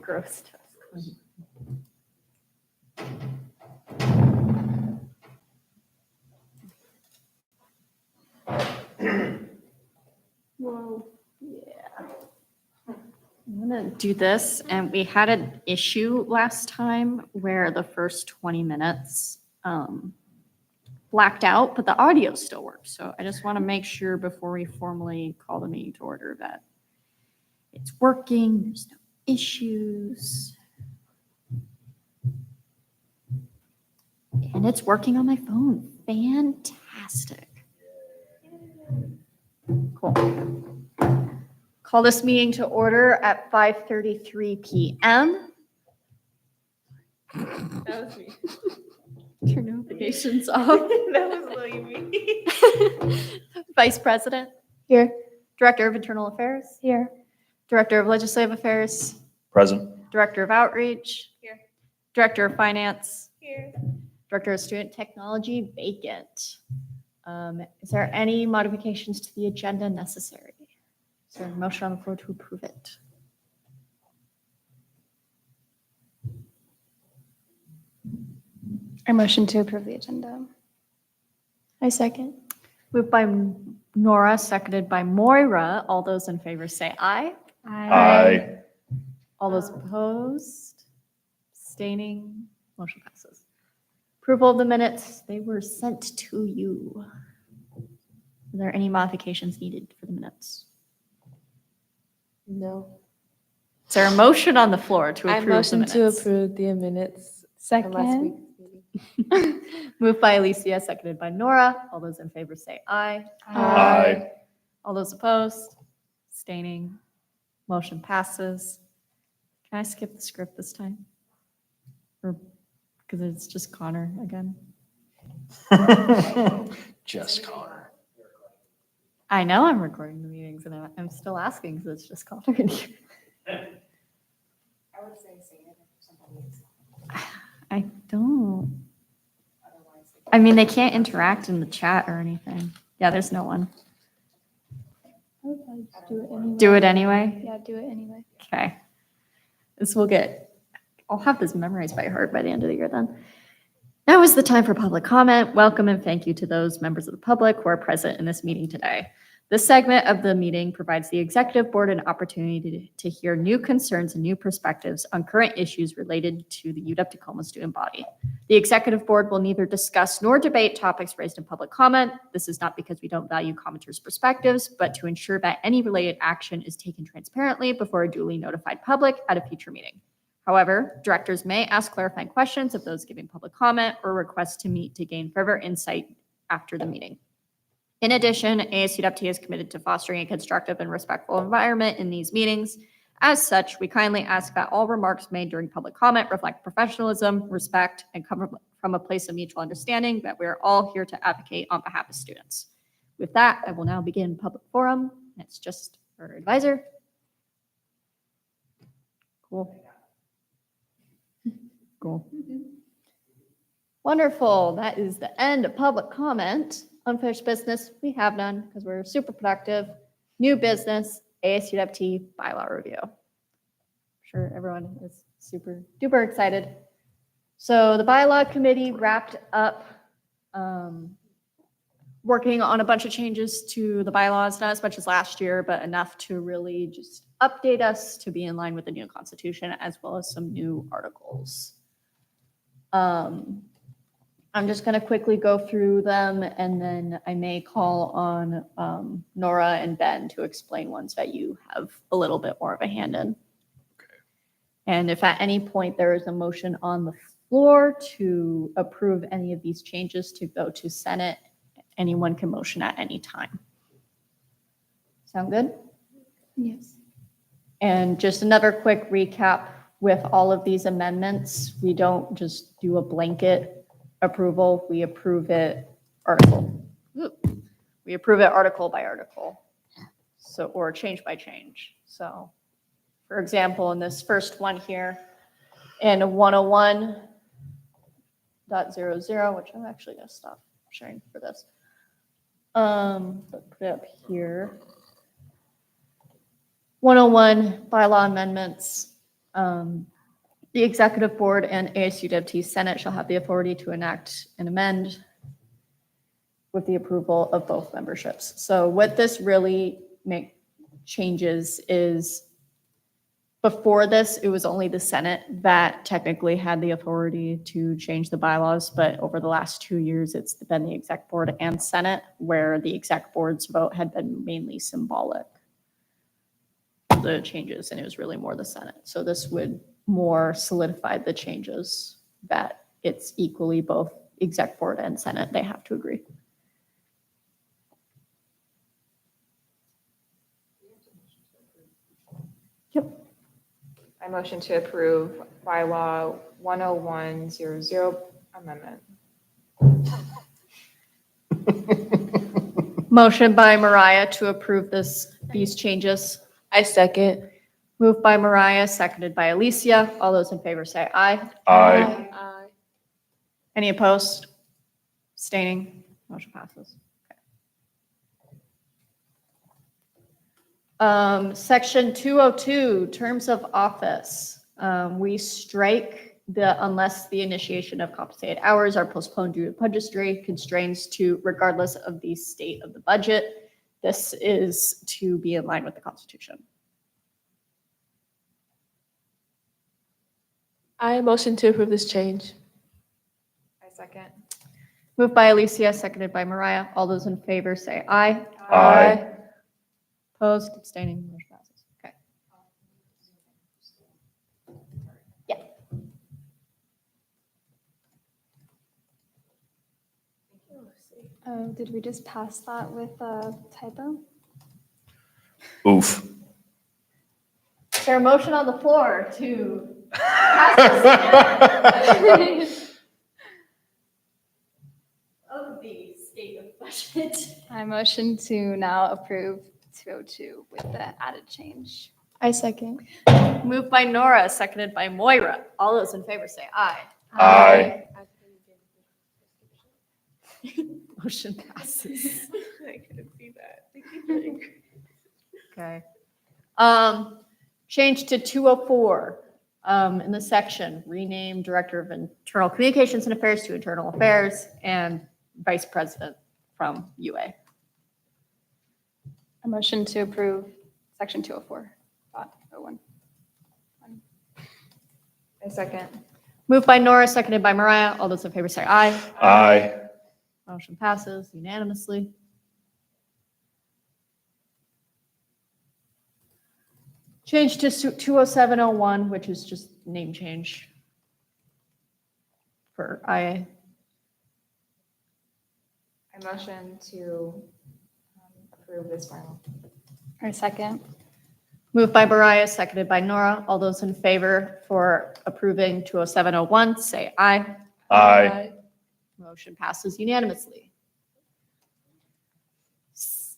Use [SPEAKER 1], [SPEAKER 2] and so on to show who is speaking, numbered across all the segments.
[SPEAKER 1] Gross test. Whoa, yeah. I'm gonna do this, and we had an issue last time where the first 20 minutes blacked out, but the audio still works. So I just want to make sure before we formally call the meeting to order that it's working, there's no issues. And it's working on my phone. Fantastic. Cool. Call this meeting to order at 5:33 p.m.
[SPEAKER 2] That was me.
[SPEAKER 1] Turn notifications off.
[SPEAKER 2] That was really me.
[SPEAKER 1] Vice President?
[SPEAKER 3] Here.
[SPEAKER 1] Director of Internal Affairs?
[SPEAKER 3] Here.
[SPEAKER 1] Director of Legislative Affairs?
[SPEAKER 4] Present.
[SPEAKER 1] Director of Outreach?
[SPEAKER 2] Here.
[SPEAKER 1] Director of Finance?
[SPEAKER 2] Here.
[SPEAKER 1] Director of Student Technology? Vacant. Is there any modifications to the agenda necessary? Is there a motion on the floor to approve it?
[SPEAKER 3] I motion to approve the agenda. I second.
[SPEAKER 1] Moved by Nora, seconded by Moira. All those in favor say aye.
[SPEAKER 4] Aye.
[SPEAKER 1] All those opposed? Abstaining? Motion passes. Approval of the minutes. They were sent to you. Are there any modifications needed for the minutes?
[SPEAKER 2] No.
[SPEAKER 1] Is there a motion on the floor to
[SPEAKER 2] I
[SPEAKER 1] approve the
[SPEAKER 2] motion
[SPEAKER 1] minutes?
[SPEAKER 2] to approve the minutes from last
[SPEAKER 3] Second.
[SPEAKER 2] week's meeting.
[SPEAKER 1] Moved by Alicia, seconded by Nora. All those in favor say aye.
[SPEAKER 4] Aye.
[SPEAKER 1] All those opposed? Abstaining? Motion passes. Can I skip the script this time? Or, because it's just Connor again?
[SPEAKER 4] Just Connor.
[SPEAKER 1] I know I'm recording the meetings and I'm still asking because it's just Connor. I don't. I mean, they can't interact in the chat or anything. Yeah, there's no one.
[SPEAKER 3] Do it anyway.
[SPEAKER 1] Do it anyway?
[SPEAKER 3] Yeah, do it anyway.
[SPEAKER 1] Okay. This will get, I'll have this memorized by heart by the end of the year then. Now is the time for public comment. Welcome and thank you to those members of the public who are present in this meeting today. This segment of the meeting provides the executive board an opportunity to hear new concerns and new perspectives on current issues related to the UW-Tacoma student body. The executive board will neither discuss nor debate topics raised in public comment. This is not because we don't value commenters' perspectives, but to ensure that any related action is taken transparently before a duly notified public at a future meeting. However, directors may ask clarifying questions of those giving public comment or request to meet to gain further insight after the meeting. In addition, ASUWT is committed to fostering a constructive and respectful environment in these meetings. As such, we kindly ask that all remarks made during public comment reflect professionalism, respect, and come from a place of mutual understanding that we are all here to advocate on behalf of students. With that, I will now begin public forum. It's just our advisor. Cool. Cool. Wonderful. That is the end of public comment. Unfinished business, we have none because we're super productive. New business, ASUWT bylaw review. I'm sure everyone is super duper excited. So the bylaw committee wrapped up working on a bunch of changes to the bylaws, not as much as last year, but enough to really just update us to be in line with the new constitution, as well as some new articles. I'm just going to quickly go through them, and then I may call on Nora and Ben to explain ones that you have a little bit more of a hand in.
[SPEAKER 4] Okay.
[SPEAKER 1] And if at any point there is a motion on the floor to approve any of these changes to go to Senate, anyone can motion at any time. Sound good?
[SPEAKER 3] Yes.
[SPEAKER 1] And just another quick recap with all of these amendments, we don't just do a blanket approval, we approve it article. We approve it article by article. So, or change by change. So, for example, in this first one here, in 101.00, which I'm actually going to stop sharing for this. Put it up here. 101 bylaw amendments. The executive board and ASUWT Senate shall have the authority to enact and amend with the approval of both memberships. So what this really changes is before this, it was only the Senate that technically had the authority to change the bylaws, but over the last 2 years, it's been the exec board and Senate, where the exec board's vote had been mainly symbolic. The changes, and it was really more the Senate. So this would more solidify the changes that it's equally both exec board and Senate, they have to agree. Yep.
[SPEAKER 2] I motion to approve bylaw 10100 amendment.
[SPEAKER 1] Motion by Mariah to approve these changes.
[SPEAKER 2] I second.
[SPEAKER 1] Moved by Mariah, seconded by Alicia. All those in favor say aye.
[SPEAKER 4] Aye.
[SPEAKER 2] Aye.
[SPEAKER 1] Any opposed? Abstaining? Motion passes. Section 202, terms of office. We strike unless the initiation of compensated hours are postponed due to budgetary constraints to regardless of the state of the budget. This is to be in line with the Constitution.
[SPEAKER 2] I motion to approve this change. I second.
[SPEAKER 1] Moved by Alicia, seconded by Mariah. All those in favor say aye.
[SPEAKER 4] Aye.
[SPEAKER 1] Opposed, abstaining, motion passes. Okay. Yeah.
[SPEAKER 3] Oh, did we just pass that with a typo?
[SPEAKER 4] Oof.
[SPEAKER 1] Is there a motion on the floor to pass this of the state of budget?
[SPEAKER 3] I motion to now approve 202 with the added change.
[SPEAKER 5] I second.
[SPEAKER 1] Moved by Nora, seconded by Moira. All those in favor say aye.
[SPEAKER 4] Aye.
[SPEAKER 1] Motion passes.
[SPEAKER 2] I couldn't see that.
[SPEAKER 1] Okay. Change to 204 in the section, rename Director of Internal Communications and Affairs to Internal Affairs and Vice President from UA.
[SPEAKER 3] A motion to approve section 204.01.
[SPEAKER 2] I second.
[SPEAKER 1] Moved by Nora, seconded by Mariah. All those in favor say aye.
[SPEAKER 4] Aye.
[SPEAKER 1] Motion passes unanimously. Change to 20701, which is just name change for IA.
[SPEAKER 2] I motion to approve this bylaw.
[SPEAKER 3] Or second.
[SPEAKER 1] Moved by Mariah, seconded by Nora. All those in favor for approving 20701, say aye.
[SPEAKER 4] Aye.
[SPEAKER 1] Motion passes unanimously.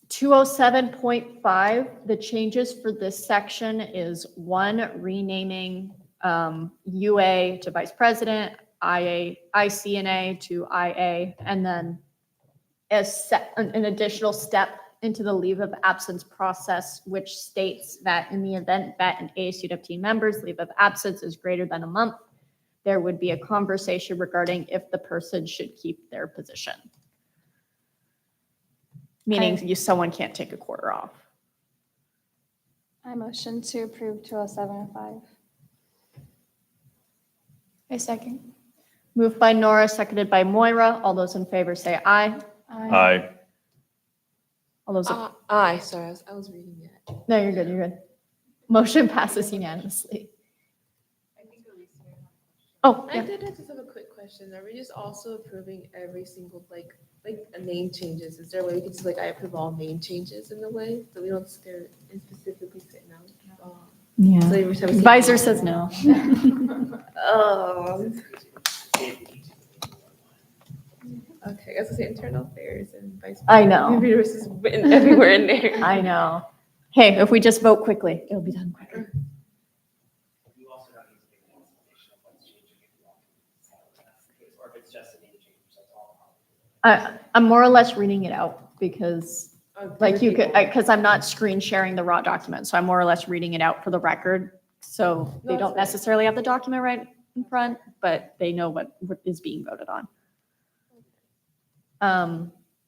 [SPEAKER 1] 207.5, the changes for this section is 1, renaming UA to Vice President, ICNA to IA, and then an additional step into the leave of absence process, which states that in the event that an ASUWT member's leave of absence is greater than a month, there would be a conversation regarding if the person should keep their position. Meaning someone can't take a quarter off.
[SPEAKER 3] I motion to approve 207.05.
[SPEAKER 5] I second.
[SPEAKER 1] Moved by Nora, seconded by Moira. All those in favor say aye.
[SPEAKER 4] Aye.
[SPEAKER 1] All those,
[SPEAKER 2] Aye, sorry, I was reading it.
[SPEAKER 1] no, you're good, you're good. Motion passes unanimously. Oh,
[SPEAKER 6] I
[SPEAKER 1] yeah.
[SPEAKER 6] did just have a quick question. Are we just also approving every single like a name changes? Is there a way we can just I approve all name changes in the way so we don't stare and specifically say no?
[SPEAKER 1] Yeah.
[SPEAKER 6] So every time we say-
[SPEAKER 1] Advisor says no.
[SPEAKER 6] Oh. Okay, I was gonna say internal affairs and vice.
[SPEAKER 1] I know.
[SPEAKER 6] Maybe it was just written everywhere in there.
[SPEAKER 1] I know. Hey, if we just vote quickly, it'll be done quicker.
[SPEAKER 7] You also don't need to give an explanation of what's changing if you want to that's the case, or if it's just a name change, that's all.
[SPEAKER 1] I'm more or less reading it out because
[SPEAKER 6] Oh,
[SPEAKER 1] like you could,
[SPEAKER 6] people.
[SPEAKER 1] because I'm not screen sharing the raw document. So I'm more or less reading it out for the record So they
[SPEAKER 6] No,
[SPEAKER 1] don't
[SPEAKER 6] that's
[SPEAKER 1] necessarily have the document right in front, but they know what is being voted on.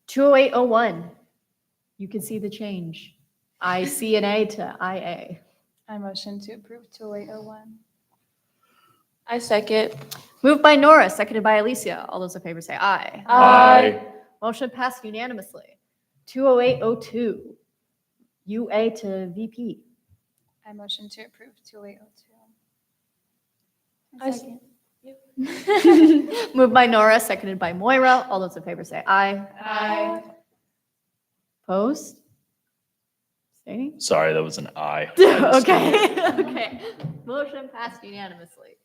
[SPEAKER 1] 20801, you can see the change. ICNA to IA.
[SPEAKER 3] I motion to approve 20801.
[SPEAKER 6] I second.
[SPEAKER 1] Moved by Nora, seconded by Alicia. All those in favor say aye.
[SPEAKER 4] Aye.
[SPEAKER 1] Motion passed unanimously. 20802, UA to VP.
[SPEAKER 3] I motion to approve 20802.
[SPEAKER 6] I
[SPEAKER 5] second.
[SPEAKER 1] Moved by Nora, seconded by Moira. All those in favor say aye.
[SPEAKER 6] Aye.
[SPEAKER 1] Opposed? Abstaining?
[SPEAKER 4] Sorry, that was an aye.
[SPEAKER 1] Okay, okay. Motion passed unanimously.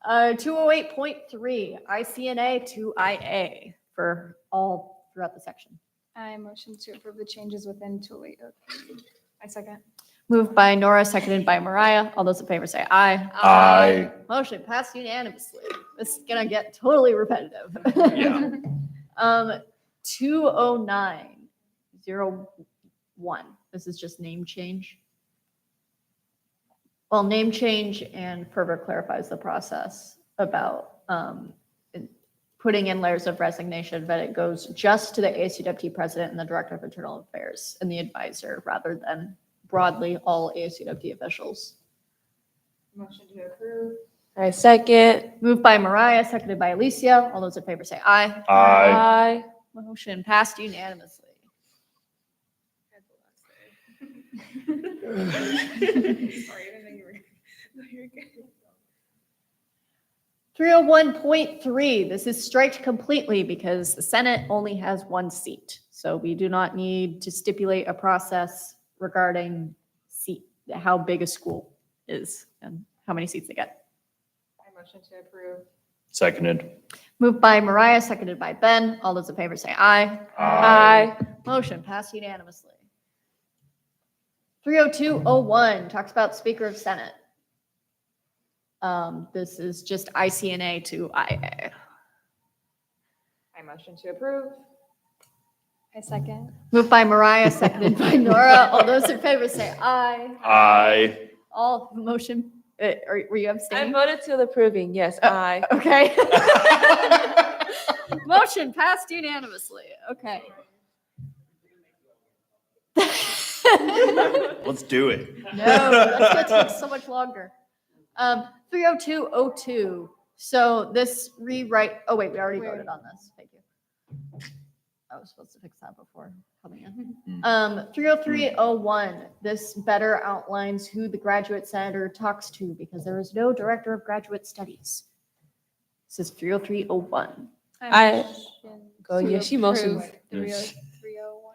[SPEAKER 1] 208.3, ICNA to IA for all throughout the section.
[SPEAKER 3] I motion to approve the changes within 20803. I second.
[SPEAKER 1] Moved by Nora, seconded by Mariah. All those in favor say aye.
[SPEAKER 4] Aye.
[SPEAKER 1] Motion passed unanimously. This is gonna get totally repetitive.
[SPEAKER 4] Yeah.
[SPEAKER 1] 20901. This is just name change. Well, name change and further clarifies the process about putting in layers of resignation, but it goes just to the ASUWT president and the director of internal affairs and the advisor rather than broadly all ASUWT officials.
[SPEAKER 2] Motion to approve.
[SPEAKER 6] I second.
[SPEAKER 1] Moved by Mariah, seconded by Alicia. All those in favor say aye.
[SPEAKER 4] Aye.
[SPEAKER 1] Motion passed unanimously.
[SPEAKER 6] Sorry, I didn't know you were. No, you're good.
[SPEAKER 1] 301.3, this is striked completely because the Senate only has one seat. So we do not need to stipulate a process regarding how big a school is and how many seats they get.
[SPEAKER 2] I motion to approve.
[SPEAKER 4] Seconded.
[SPEAKER 1] Moved by Mariah, seconded by Ben. All those in favor say aye.
[SPEAKER 6] Aye.
[SPEAKER 1] Motion passed unanimously. 30201 talks about Speaker of Senate. This is just ICNA to IA.
[SPEAKER 2] I motion to approve.
[SPEAKER 3] I second.
[SPEAKER 1] Moved by Mariah, seconded by Nora. All those in favor say aye.
[SPEAKER 4] Aye.
[SPEAKER 1] All motion, were you
[SPEAKER 6] I
[SPEAKER 1] abstaining?
[SPEAKER 6] voted to approving. Yes, aye.
[SPEAKER 1] Okay. Motion passed unanimously. Okay.
[SPEAKER 4] Let's do it.
[SPEAKER 1] No, that's gonna take so much longer. 30202. So this rewrite, oh wait, we already
[SPEAKER 3] Wait.
[SPEAKER 1] voted on this. Thank you. I was supposed to fix that before coming in.
[SPEAKER 4] Mm.
[SPEAKER 1] 30301. This better outlines who the graduate senator talks to because there is no director of graduate studies. This is 30301.
[SPEAKER 6] I-
[SPEAKER 3] motion
[SPEAKER 6] Go,
[SPEAKER 3] to
[SPEAKER 6] yeah, she motioned.
[SPEAKER 3] approve 30301.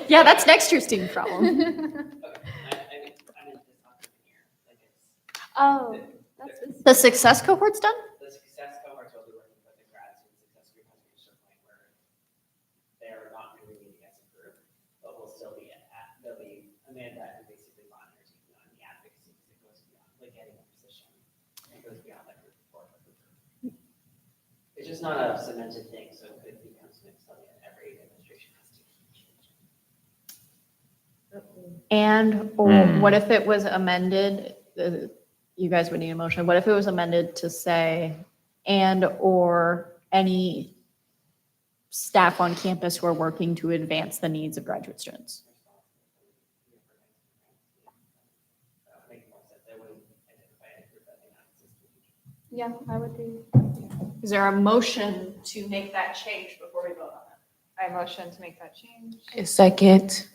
[SPEAKER 1] Yeah, that's next year's student problem.
[SPEAKER 7] Okay, I mean, this document here, like it's,
[SPEAKER 3] Oh, that's this.
[SPEAKER 1] The success cohort's done?
[SPEAKER 7] the success cohorts will be working with the grad student success group has reached a point where they're not going to be meeting as a group, but we'll still be they'll be Amanda who basically monitors you on the advocacy because it goes beyond, like getting a position. It goes beyond that group report of the group. It's just not a cemented thing, so it becomes something that every administration has to keep changing.
[SPEAKER 1] And or
[SPEAKER 4] Hmm.
[SPEAKER 1] what if it was amended? You guys would need a motion. What if it was amended to say and or any staff on campus who are working to advance the needs of graduate students?
[SPEAKER 7] Make more sense. They wouldn't identify a group that may not exist in the future.
[SPEAKER 3] Yeah, I would be.
[SPEAKER 1] Is there a motion to make that change before we vote on it?
[SPEAKER 2] I motion to make that change.
[SPEAKER 6] A second.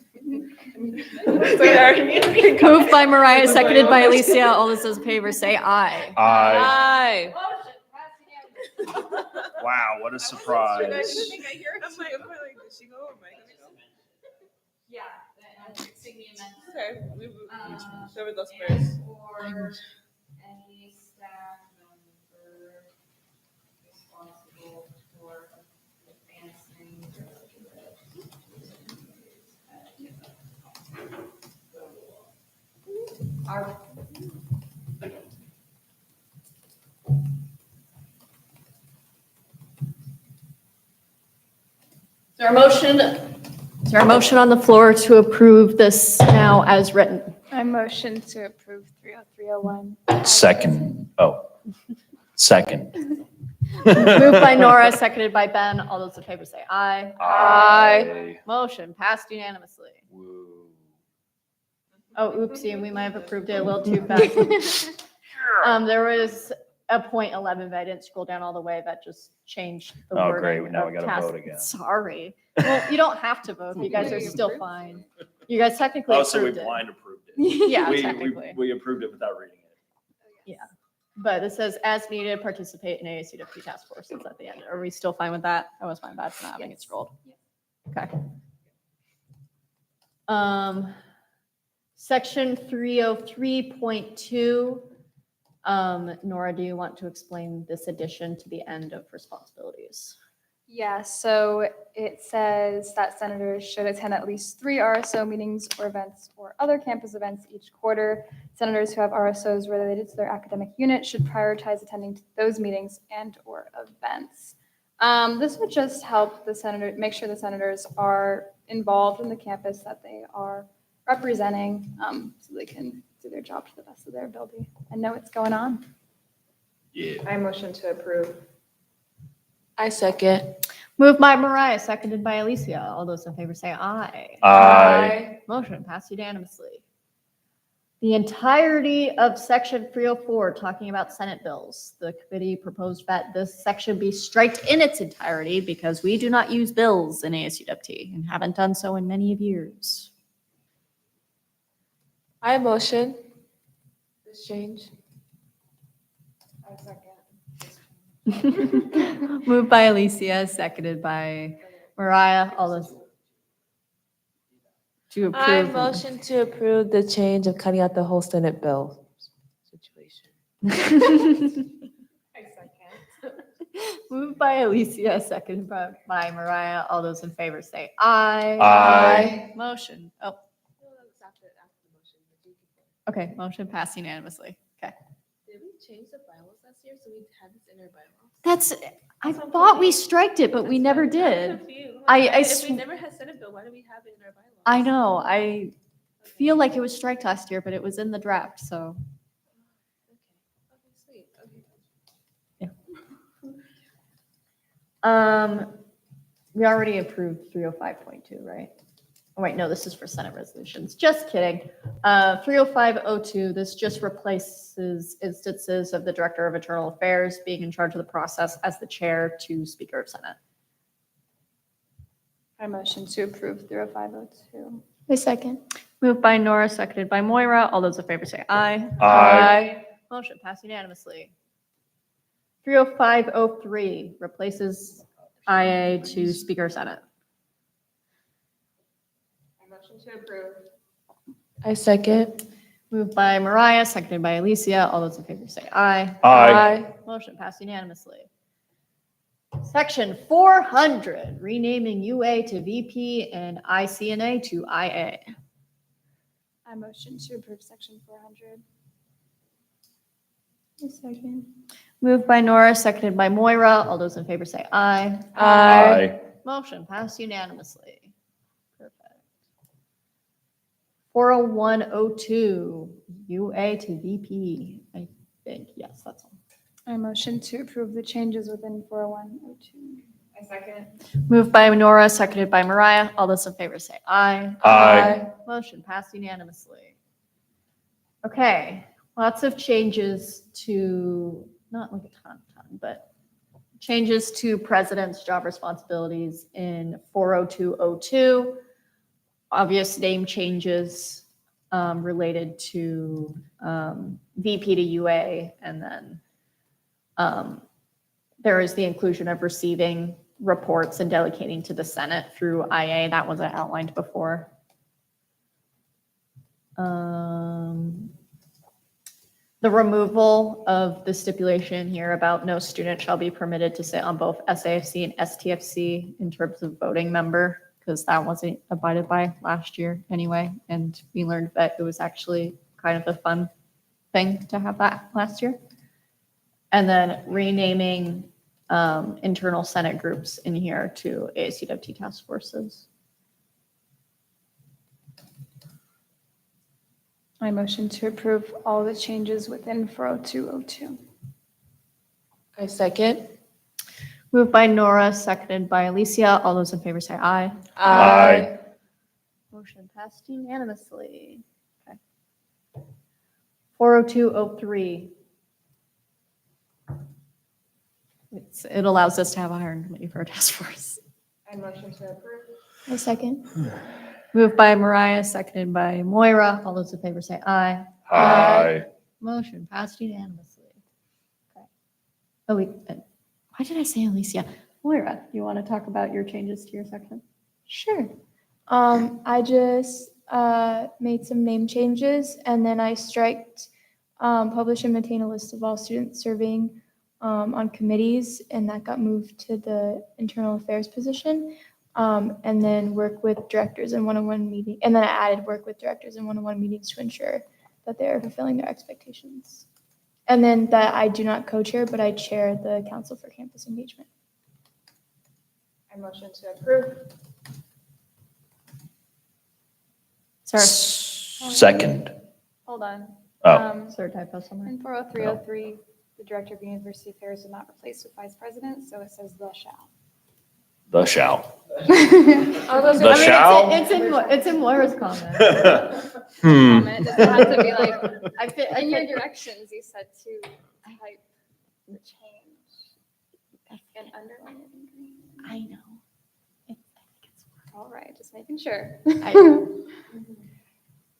[SPEAKER 1] Moved by Mariah, seconded by Alicia. All those in favor say aye.
[SPEAKER 4] Aye.
[SPEAKER 6] Aye.
[SPEAKER 4] Wow, what a surprise.
[SPEAKER 6] I didn't think I hear it. I'm like, did she go? Am I gonna go?
[SPEAKER 1] Yeah.
[SPEAKER 6] Okay, whoever goes first.
[SPEAKER 2] Or any staff member responsible for advancing.
[SPEAKER 1] there a motion on the floor to approve this now as written?
[SPEAKER 3] I motion to approve 30301.
[SPEAKER 4] Second. Oh, second.
[SPEAKER 1] Moved by Nora, seconded by Ben. All those in favor say aye.
[SPEAKER 4] Aye.
[SPEAKER 1] Motion passed unanimously.
[SPEAKER 4] Woo.
[SPEAKER 1] Oh, oopsie, we might have approved it a little too fast. There was a point 11, but I didn't scroll down all the way. That just changed the
[SPEAKER 4] Oh,
[SPEAKER 1] wording.
[SPEAKER 4] great. Now we
[SPEAKER 1] of
[SPEAKER 4] gotta
[SPEAKER 1] task.
[SPEAKER 4] vote again.
[SPEAKER 1] Sorry. Well, you don't have to vote. You guys are still fine. You guys technically
[SPEAKER 4] Oh, so we
[SPEAKER 1] approved it.
[SPEAKER 4] blind approved it.
[SPEAKER 1] Yeah,
[SPEAKER 4] We-
[SPEAKER 1] technically.
[SPEAKER 4] We approved it without reading it.
[SPEAKER 1] But it says as needed, participate in ASUWT task forces at the end. Are we still fine with that? That was my bad for not having it scrolled. Okay. Section 303.2. Nora, do you want to explain this addition to the end of responsibilities?
[SPEAKER 3] Yeah, so it says that senators should attend at least 3 RSO meetings or events or other campus events each quarter. Senators who have RSOs related to their academic unit should prioritize attending those meetings and or events. This would just help the senator, make sure the senators are involved in the campus that they are representing, so they can do their job to the best of their ability and know what's going on.
[SPEAKER 4] Yeah.
[SPEAKER 2] I motion to approve.
[SPEAKER 6] I second.
[SPEAKER 1] Moved by Mariah, seconded by Alicia. All those in favor say aye.
[SPEAKER 4] Aye.
[SPEAKER 1] Motion passed unanimously. The entirety of section 304, talking about Senate bills. The committee proposed that this section be striked in its entirety because we do not use bills in ASUWT and haven't done so in many years.
[SPEAKER 6] I motion this change.
[SPEAKER 2] I second.
[SPEAKER 1] Moved by Alicia, seconded by Mariah. All those to
[SPEAKER 6] I
[SPEAKER 1] approve.
[SPEAKER 6] motion to approve the change of cutting out the whole Senate bill situation.
[SPEAKER 2] I second.
[SPEAKER 1] Moved by Alicia, seconded by Mariah. All those in favor say aye.
[SPEAKER 4] Aye.
[SPEAKER 1] Motion. Oh, okay. Motion passed unanimously. Okay.
[SPEAKER 6] Did we change the bylaws last year so we had this in our bylaws?
[SPEAKER 1] I thought we striked it, but we never did.
[SPEAKER 6] If we never had Senate bill, why do we have it in our bylaws?
[SPEAKER 1] I know. I feel like it was striked last year, but it was in the draft, so.
[SPEAKER 6] Okay, sweet.
[SPEAKER 1] We already approved 305.2, right? Oh, wait, no, this is for Senate resolutions. Just kidding. 305.02, this just replaces instances of the Director of Internal Affairs being in charge of the process as the chair to Speaker of Senate.
[SPEAKER 3] I motion to approve 30502.
[SPEAKER 5] I second.
[SPEAKER 1] Moved by Nora, seconded by Moira. All those in favor say aye.
[SPEAKER 4] Aye.
[SPEAKER 1] Motion passed unanimously. 305.03 replaces IA to Speaker of Senate.
[SPEAKER 2] I motion to approve.
[SPEAKER 6] I second.
[SPEAKER 1] Moved by Mariah, seconded by Alicia. All those in favor say aye.
[SPEAKER 4] Aye.
[SPEAKER 1] Motion passed unanimously. Section 400, renaming UA to VP and ICNA to IA.
[SPEAKER 3] I motion to approve section 400.
[SPEAKER 5] I second.
[SPEAKER 1] Moved by Nora, seconded by Moira. All those in favor say aye.
[SPEAKER 4] Aye.
[SPEAKER 1] Motion passed unanimously. Perfect. 40102, UA to VP. I think, yes, that's all.
[SPEAKER 3] I motion to approve the changes within 40102.
[SPEAKER 2] I second.
[SPEAKER 1] Moved by Nora, seconded by Mariah. All those in favor say aye.
[SPEAKER 4] Aye.
[SPEAKER 1] Motion passed unanimously. Okay, lots of changes to, not like a ton, but changes to president's job responsibilities in 40202. Obvious name changes related to VP to UA, and then there is the inclusion of receiving reports and delegating to the Senate through IA. That wasn't outlined before. The removal of the stipulation here about no student shall be permitted to sit on both SAFC and STFC in terms of voting member, because that wasn't abided by last year anyway. And we learned that it was actually kind of a fun thing to have that last year. And then renaming internal Senate groups in here to ASUWT task forces.
[SPEAKER 3] I motion to approve all the changes within 40202.
[SPEAKER 6] I second.
[SPEAKER 1] Moved by Nora, seconded by Alicia. All those in favor say aye.
[SPEAKER 4] Aye.
[SPEAKER 1] Motion passed unanimously. Okay. 40203. It allows us to have a hiring committee for a task force.
[SPEAKER 2] I motion to approve.
[SPEAKER 5] I second.
[SPEAKER 1] Moved by Mariah, seconded by Moira. All those in favor say aye.
[SPEAKER 4] Aye.
[SPEAKER 1] Motion passed unanimously. Okay. Oh, wait. Why did I say Alicia? Moira, you want to talk about your changes to your section?
[SPEAKER 5] Sure. I just made some name changes, and then I striked publish and maintain a list of all students serving on committees, and that got moved to the internal affairs position. And then work with directors in one-on-one meeting, and then I added work with directors in one-on-one meetings to ensure that they are fulfilling their expectations. And then that I do not co-chair, but I chair the Council for Campus Engagement.
[SPEAKER 2] I motion to approve.
[SPEAKER 1] Sorry,
[SPEAKER 4] Second.
[SPEAKER 3] Hold on.
[SPEAKER 4] Oh.
[SPEAKER 1] is there a typo somewhere?
[SPEAKER 3] In 40303, the director of university affairs is not replaced with vice president, so it says the shall.
[SPEAKER 4] The shall.
[SPEAKER 2] All those
[SPEAKER 4] The
[SPEAKER 2] in-
[SPEAKER 4] shall?
[SPEAKER 1] It's in Moira's comment.
[SPEAKER 3] Comment, does it have to be like,
[SPEAKER 1] I fit,
[SPEAKER 3] in your directions, you said to type the change and underline it in green.
[SPEAKER 1] I know.
[SPEAKER 3] All right, just making sure.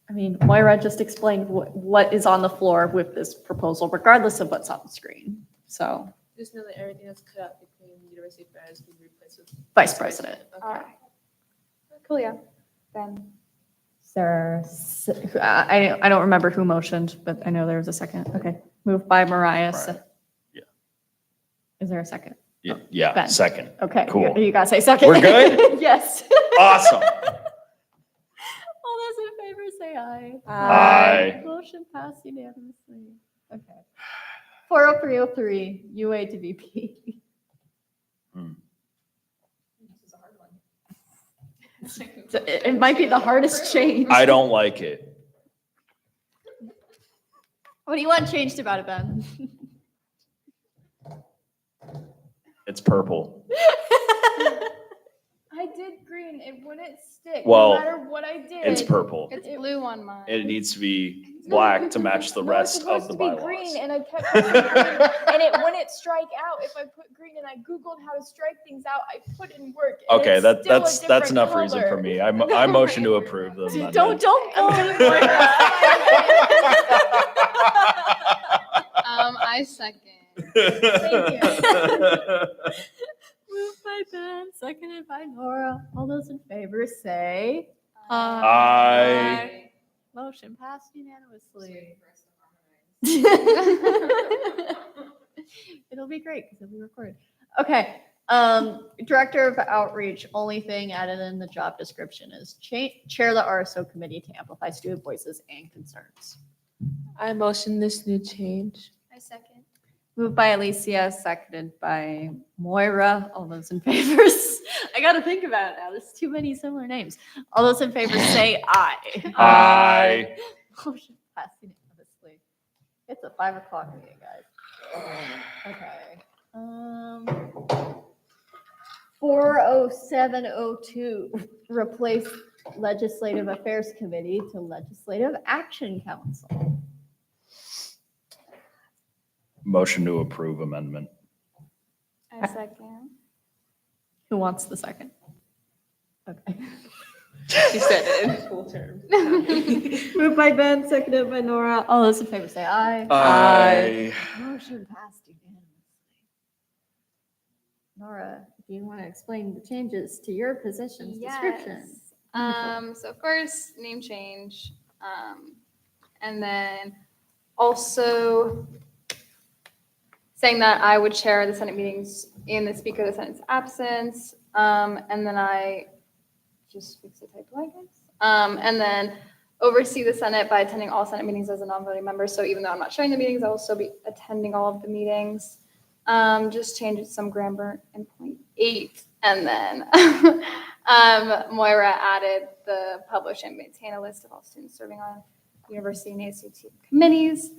[SPEAKER 1] I mean, Moira just explained what is on the floor with this proposal, regardless of what's on the screen. So,
[SPEAKER 6] Just know that everything that's cut out between University Affairs will be replaced with
[SPEAKER 1] vice president.
[SPEAKER 3] All right. Cool, yeah. Then,
[SPEAKER 1] Sarah, I don't remember who motioned, but I know there was a second. Okay, moved by Mariah.
[SPEAKER 4] Right. Yeah.
[SPEAKER 1] Is there a second?
[SPEAKER 4] Yeah,
[SPEAKER 1] Ben.
[SPEAKER 4] second.
[SPEAKER 1] Okay,
[SPEAKER 4] Cool.
[SPEAKER 1] you gotta say second.
[SPEAKER 4] We're good?
[SPEAKER 1] Yes.
[SPEAKER 4] Awesome.
[SPEAKER 1] All those in favor say aye.
[SPEAKER 4] Aye.
[SPEAKER 1] Motion passed unanimously. Okay. 40303, UA to VP. It might be the hardest change.
[SPEAKER 4] I don't like it.
[SPEAKER 1] What do you want changed about it, Ben?
[SPEAKER 4] It's purple.
[SPEAKER 5] I did green. It wouldn't stick.
[SPEAKER 4] Well,
[SPEAKER 5] no matter what I did.
[SPEAKER 4] It's purple.
[SPEAKER 3] it's blue on mine.
[SPEAKER 4] It needs to be black to match the
[SPEAKER 5] No,
[SPEAKER 4] rest
[SPEAKER 5] it's
[SPEAKER 4] of
[SPEAKER 5] supposed
[SPEAKER 4] the
[SPEAKER 5] to be
[SPEAKER 4] bylaws.
[SPEAKER 5] green, and I kept putting green, and it wouldn't strike out if I put green. And I googled how to strike things out. I put in work. And
[SPEAKER 4] Okay,
[SPEAKER 5] it's still a
[SPEAKER 4] that's
[SPEAKER 5] different
[SPEAKER 4] enough reason for
[SPEAKER 5] color.
[SPEAKER 4] me. I motion to approve the amendment.
[SPEAKER 1] Don't go.
[SPEAKER 3] I second.
[SPEAKER 1] Moved by Ben, seconded by Nora. All those in favor say
[SPEAKER 4] Aye.
[SPEAKER 1] motion passed unanimously. It'll be great because it'll be recorded. Okay. Director of Outreach, only thing added in the job description is chair the RSO committee to amplify student voices and concerns.
[SPEAKER 6] I motion this new change.
[SPEAKER 5] I second.
[SPEAKER 1] Moved by Alicia, seconded by Moira. All those in favor, I got to think about it now. There's too many similar names. All those in favor say aye.
[SPEAKER 4] Aye.
[SPEAKER 1] Motion passed unanimously. It's a 5 o'clock meeting, guys. Okay. 40702, replace Legislative Affairs Committee to Legislative Action Council.
[SPEAKER 4] Motion to approve amendment.
[SPEAKER 3] I second.
[SPEAKER 1] Who wants the second? Okay.
[SPEAKER 6] She said it in full term.
[SPEAKER 1] Moved by Ben, seconded by Nora. All those in favor say aye.
[SPEAKER 4] Aye.
[SPEAKER 1] Motion passed unanimously. Nora, do you want to explain the changes to your position's description?
[SPEAKER 3] So first, name change. And then also saying that I would chair the Senate meetings in the Speaker of the Senate's absence. And then I just fix the typo, I guess. And then oversee the Senate by attending all Senate meetings as a non-voting member. So even though I'm not chairing the meetings, I will still be attending all of the meetings. Just changed some grammar in point 8. And then Moira added the publish and maintain a list of all students serving on university and ASUWT committees.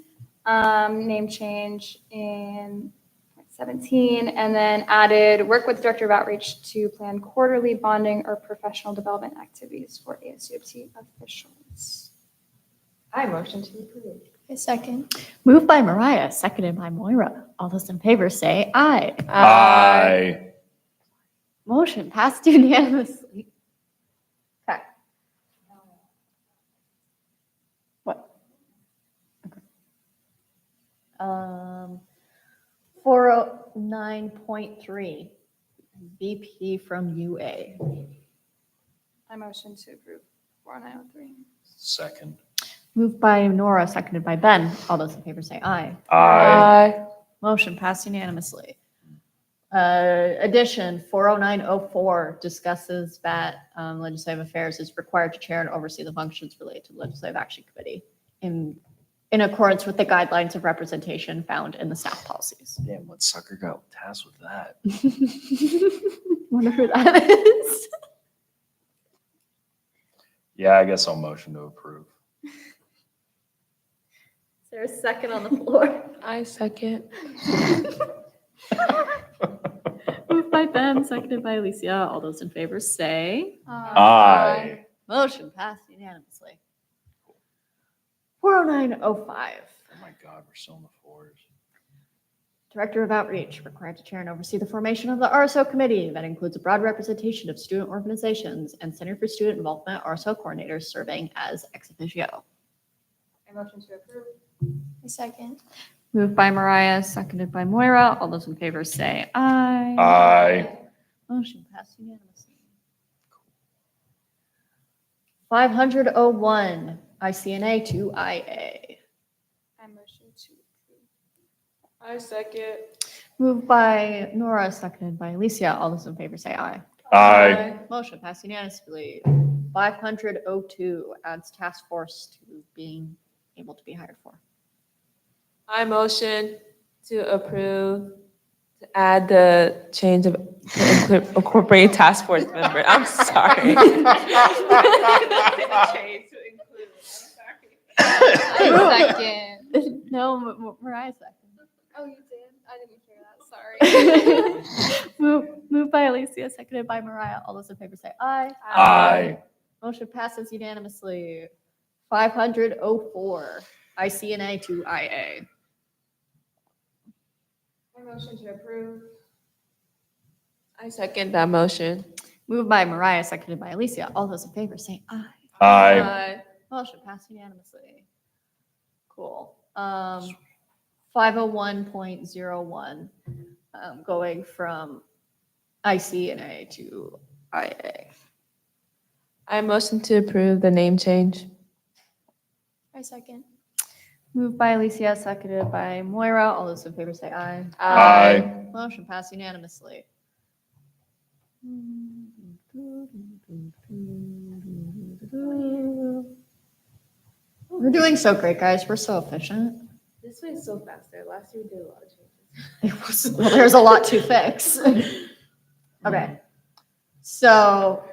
[SPEAKER 3] Name change in point 17, and then added work with director of outreach to plan quarterly bonding or professional development activities for ASUWT officials.
[SPEAKER 2] I motion to approve.
[SPEAKER 5] A second.
[SPEAKER 1] Moved by Mariah, seconded by Moira. All those in favor say aye.
[SPEAKER 4] Aye.
[SPEAKER 1] Motion passed unanimously. Okay. What? Okay. 409.3, VP from UA.
[SPEAKER 3] I motion to approve 4903.
[SPEAKER 4] Second.
[SPEAKER 1] Moved by Nora, seconded by Ben. All those in favor say aye.
[SPEAKER 4] Aye.
[SPEAKER 1] Motion passed unanimously. Addition 40904 discusses that legislative affairs is required to chair and oversee the functions related to the Legislative Action Committee in accordance with the guidelines of representation found in the staff policies.
[SPEAKER 4] Damn, what sucker got tasked with that?
[SPEAKER 1] Wonder who that is.
[SPEAKER 4] Yeah, I guess I'll motion to approve.
[SPEAKER 1] Is there a second on the floor?
[SPEAKER 6] I second.
[SPEAKER 1] Moved by Ben, seconded by Alicia. All those in favor say.
[SPEAKER 4] Aye.
[SPEAKER 1] Motion passed unanimously. 40905.
[SPEAKER 4] Oh my God, we're still in the fours.
[SPEAKER 1] Director of Outreach, required to chair and oversee the formation of the RSO committee that includes a broad representation of student organizations and Center for Student Involvement RSO coordinators serving as ex officio.
[SPEAKER 2] I motion to approve.
[SPEAKER 5] A second.
[SPEAKER 1] Moved by Mariah, seconded by Moira. All those in favor say aye.
[SPEAKER 4] Aye.
[SPEAKER 1] Motion passed unanimously. 500-01, ICNA to IA.
[SPEAKER 3] I motion to approve.
[SPEAKER 6] I second.
[SPEAKER 1] Moved by Nora, seconded by Alicia. All those in favor say aye.
[SPEAKER 4] Aye.
[SPEAKER 1] Motion passed unanimously. 500-02 adds task force to being able to be hired for.
[SPEAKER 6] I motion to approve to add the change of to incorporate task force member. I'm sorry.
[SPEAKER 3] I second.
[SPEAKER 1] No, Mariah second.
[SPEAKER 3] Oh, you did? I didn't hear that. Sorry.
[SPEAKER 1] Moved by Alicia, seconded by Mariah. All those in favor say aye.
[SPEAKER 4] Aye.
[SPEAKER 1] Motion passes unanimously. 500-04, ICNA to IA.
[SPEAKER 2] I motion to approve.
[SPEAKER 6] I second that motion.
[SPEAKER 1] Moved by Mariah, seconded by Alicia. All those in favor say aye.
[SPEAKER 4] Aye.
[SPEAKER 1] Motion passed unanimously. Cool. 501.01, going from ICNA to IA.
[SPEAKER 6] I motion to approve the name change.
[SPEAKER 5] I second.
[SPEAKER 1] Moved by Alicia, seconded by Moira. All those in favor say aye.
[SPEAKER 4] Aye.
[SPEAKER 1] Motion passed unanimously. We're doing so great, guys. We're so efficient.
[SPEAKER 6] This way is so faster. Last year we did a lot of changes.
[SPEAKER 1] Well, there's a lot to fix. Okay. So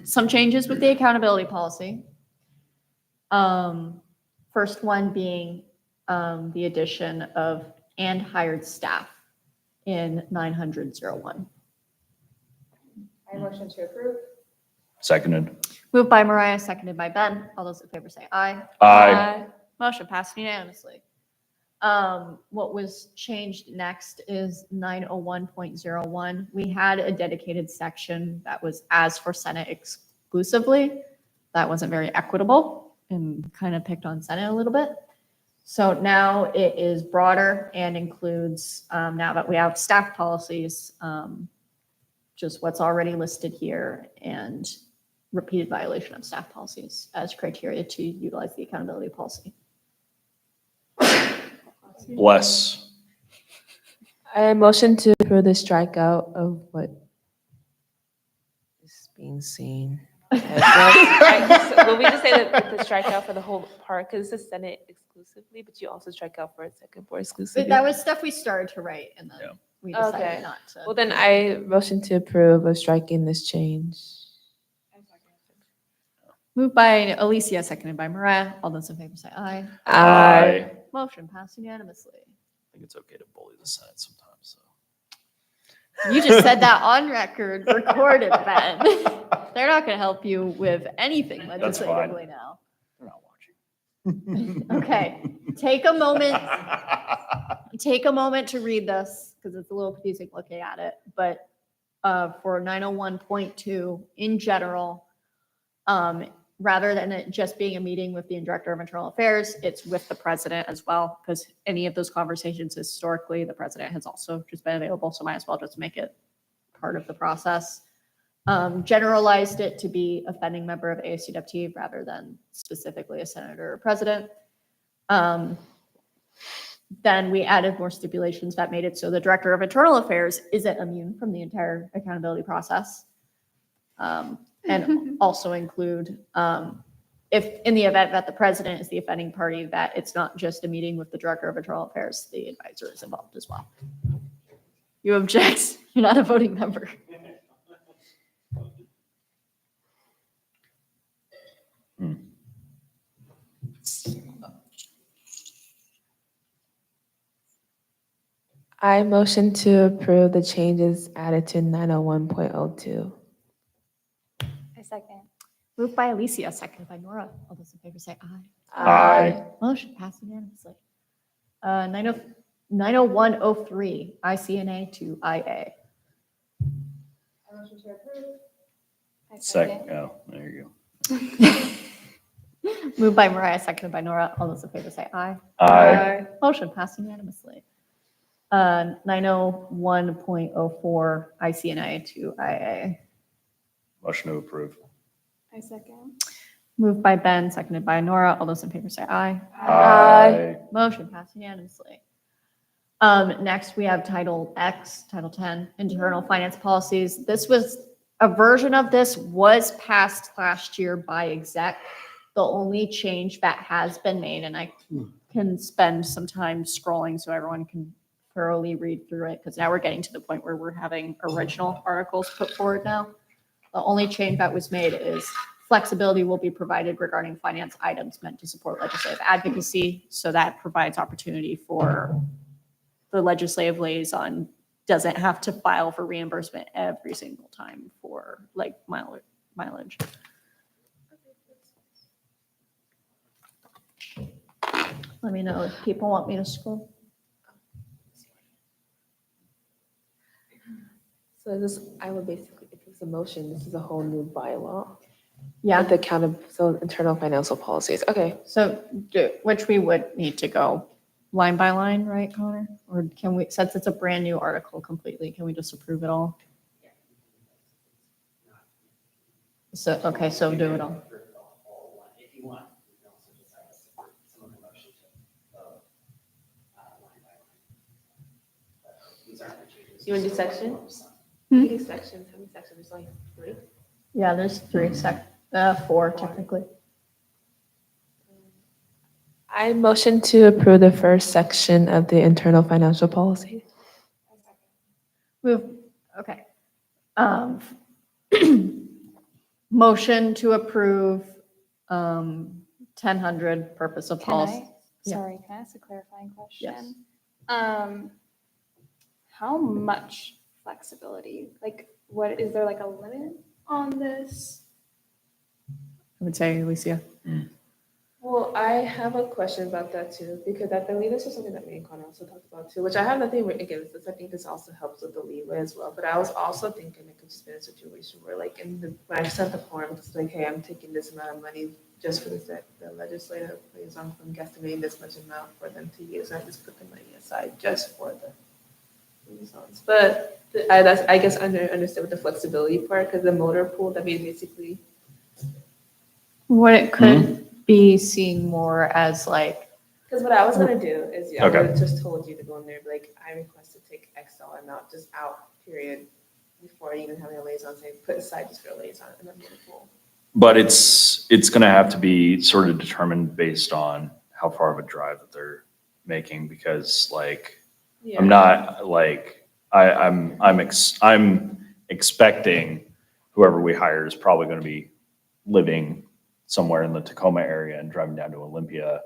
[SPEAKER 1] some changes with the accountability policy. First one being the addition of and hired staff in 900-01.
[SPEAKER 2] I motion to approve.
[SPEAKER 4] Seconded.
[SPEAKER 1] Moved by Mariah, seconded by Ben. All those in favor say aye.
[SPEAKER 4] Aye.
[SPEAKER 1] Motion passed unanimously. What was changed next is 901.01. We had a dedicated section that was as for Senate exclusively. That wasn't very equitable and kind of picked on Senate a little bit. So now it is broader and includes, now that we have staff policies, just what's already listed here and repeated violation of staff policies as criteria to utilize the accountability policy.
[SPEAKER 4] Bless.
[SPEAKER 6] I motion to approve the strikeout of what is being seen. Will we just say that the strikeout for the whole part, because it's Senate exclusively, but you also strike out for a second board exclusively?
[SPEAKER 1] But that was stuff we started to write and then
[SPEAKER 4] Yeah.
[SPEAKER 1] we decided
[SPEAKER 6] Okay.
[SPEAKER 1] not to.
[SPEAKER 6] Well, then I motion to approve of striking this change.
[SPEAKER 1] Moved by Alicia, seconded by Mariah. All those in favor say aye.
[SPEAKER 4] Aye.
[SPEAKER 1] Motion passed unanimously.
[SPEAKER 4] I think it's okay to bully the Senate sometimes, so.
[SPEAKER 1] You just said that on record, recorded, Ben. They're not going to help you with anything
[SPEAKER 4] That's fine.
[SPEAKER 1] legislatively now.
[SPEAKER 4] They're not watching.
[SPEAKER 1] Okay, take a moment to read this because it's a little confusing looking at it. But for 901.2 in general, rather than it just being a meeting with the director of internal affairs, it's with the president as well, because any of those conversations historically, the president has also just been available, so might as well just make it part of the process. Generalized it to be offending member of ASUWT rather than specifically a senator or president. Then we added more stipulations that made it so the director of internal affairs isn't immune from the entire accountability process. And also include, if in the event that the president is the offending party, that it's not just a meeting with the director of internal affairs, the advisor is involved as well. You object, you're not a voting member.
[SPEAKER 6] I motion to approve the changes added to 901.02.
[SPEAKER 3] I second.
[SPEAKER 1] Moved by Alicia, seconded by Nora. All those in favor say aye.
[SPEAKER 4] Aye.
[SPEAKER 1] Motion passed unanimously. 901.03, ICNA to IA.
[SPEAKER 3] I motion to approve. I
[SPEAKER 4] Second, oh, there you
[SPEAKER 1] Moved by Mariah, seconded by Nora. All those in favor say aye.
[SPEAKER 4] go. Aye.
[SPEAKER 1] Motion passed unanimously. 901.04, ICNA to IA.
[SPEAKER 4] Motion to approve.
[SPEAKER 3] I second.
[SPEAKER 1] Moved by Ben, seconded by Nora. All those in favor say aye.
[SPEAKER 4] Aye.
[SPEAKER 1] Motion passed unanimously. Next, we have Title X, Title 10, Internal Finance Policies. This was, a version of this was passed last year by exec. The only change that has been made, and I can spend some time scrolling so everyone can thoroughly read through it, because now we're getting to the point where we're having original articles put forward now. The only change that was made is flexibility will be provided regarding finance items meant to support legislative advocacy. So that provides opportunity for the legislative liaison doesn't have to file for reimbursement every single time for like mileage. Let me know if people want me to scroll.
[SPEAKER 6] So this, I would basically, if it's a motion, this is a whole new bylaw.
[SPEAKER 1] Yeah,
[SPEAKER 6] The so internal financial policies, okay.
[SPEAKER 1] so which we would need to go line by line, right, Connor? Or can we, since it's a brand new article completely, can we just approve it all? So, okay, so do it all.
[SPEAKER 7] If you want, you can also just have some of the motion to vote line by line. But these aren't the changes.
[SPEAKER 6] You wanna do section?
[SPEAKER 1] Hmm?
[SPEAKER 6] We do sections, how many sections, there's like 3?
[SPEAKER 1] Yeah, there's 4 technically.
[SPEAKER 6] I motion to approve the first section of the internal financial policy.
[SPEAKER 1] Move, okay. Motion to approve 1000 purpose of policy. Yeah.
[SPEAKER 3] Sorry, can I ask a clarifying question? How much flexibility? Like, what, is there like a limit on this?
[SPEAKER 1] I would say, Alicia.
[SPEAKER 6] Well, I have a question about that too, because I believe this was something that me and Connor also talked about too, which I have nothing against this. I think this also helps with the leeway as well. But I was also thinking it could just be a situation where, like, when I sent the form, it's like, hey, I'm taking this amount of money just for the legislative liaison, I'm guesstimating this much amount for them to use. I just put the money aside just for the liaisons. But I guess I understood with the flexibility part, because the motor pool, that means basically.
[SPEAKER 1] What it could be seen more as like,
[SPEAKER 6] Because what I was gonna do is, I
[SPEAKER 4] Okay.
[SPEAKER 6] would have just told you to go in there, and be like, I request to take X dollar amount just out, period, before even having a liaison, say, put aside just for a liaison and then move pool.
[SPEAKER 4] But it's going to have to be sort of determined based on how far of a drive that they're making, because like, I'm not like, I'm expecting whoever we hire is probably going to be living somewhere in the Tacoma area and driving down to Olympia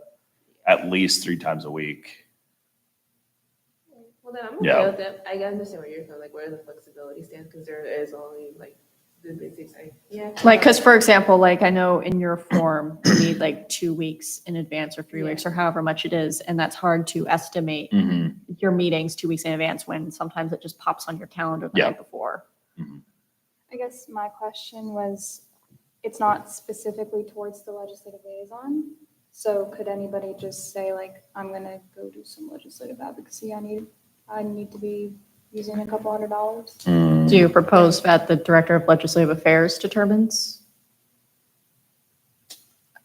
[SPEAKER 4] at least 3 times a week.
[SPEAKER 6] Well, then I'm
[SPEAKER 4] Yeah.
[SPEAKER 6] okay with it. I understand where you're from, like where the flexibility stands, because there is only like the basics.
[SPEAKER 1] Like, because for example, like I know in your form, you need like 2 weeks in advance or 3 weeks or however much it is. And that's hard to estimate your meetings 2 weeks in advance when sometimes it just pops on your calendar the
[SPEAKER 4] Yeah.
[SPEAKER 1] night before.
[SPEAKER 3] I guess my question was, it's not specifically towards the legislative liaison. So could anybody just say like, I'm gonna go do some legislative advocacy. I need to be using a couple $100.
[SPEAKER 1] Do you propose that the Director of Legislative Affairs determines?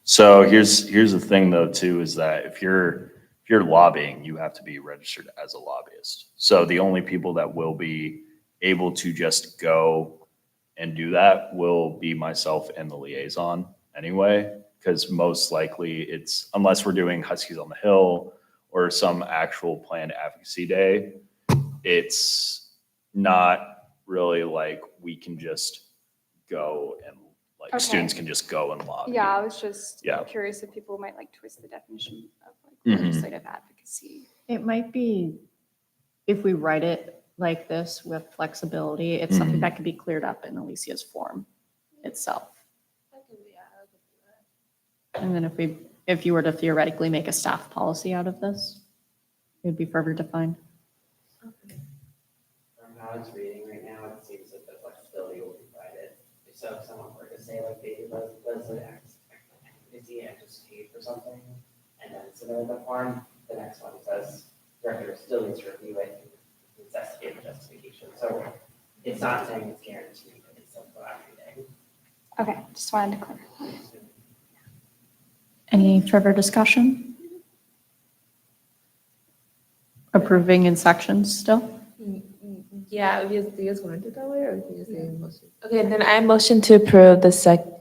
[SPEAKER 4] So here's the thing though too, is that if you're lobbying, you have to be registered as a lobbyist. So the only people that will be able to just go and do that will be myself and the liaison anyway, because most likely it's, unless we're doing Huskies on the Hill or some actual planned advocacy day, it's not really like we can just go and like
[SPEAKER 3] Okay.
[SPEAKER 4] students can just go and lobby.
[SPEAKER 3] Yeah, I was just
[SPEAKER 4] Yeah.
[SPEAKER 3] curious if people might like twist the definition of like
[SPEAKER 4] Mhm.
[SPEAKER 3] legislative advocacy.
[SPEAKER 1] It might be, if we write it like this with flexibility, it's something
[SPEAKER 4] Mhm.
[SPEAKER 1] that could be cleared up in Alicia's form itself. And then if you were to theoretically make a staff policy out of this, it would be further defined.
[SPEAKER 7] From how it's reading right now, it seems that the flexibility will be provided. So if someone were to say like they did legislative advocacy and just paid for something and then submitted the form, the next one says director still needs to review it and necessitate a justification. So it's not saying it's guaranteed, but it's still every day.
[SPEAKER 3] Okay, just wanted to clarify.
[SPEAKER 1] Any further discussion? Approving in sections still?
[SPEAKER 6] Yeah, do you guys want to do it that way, or can you say motion? Okay, then I motion to approve the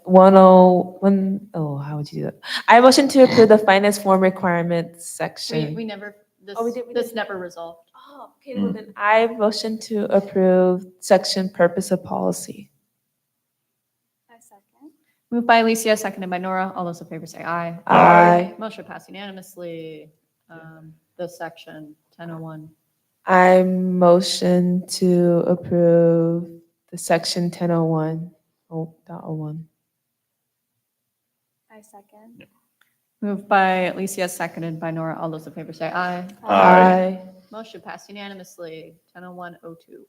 [SPEAKER 6] 101, how would you do that? I motion to approve the finance form requirements section.
[SPEAKER 1] We never,
[SPEAKER 6] Oh, we did-
[SPEAKER 1] this never resolved.
[SPEAKER 6] Oh, okay, well then I motion to approve section purpose of policy.
[SPEAKER 3] I second.
[SPEAKER 1] Moved by Alicia, seconded by Nora. All those in favor say aye.
[SPEAKER 6] Aye.
[SPEAKER 1] Motion passed unanimously. This section, 1001.
[SPEAKER 6] I motion to approve the section 1001.01.
[SPEAKER 3] I second.
[SPEAKER 1] Moved by Alicia, seconded by Nora. All those in favor say aye.
[SPEAKER 4] Aye.
[SPEAKER 1] Motion passed unanimously. 100102.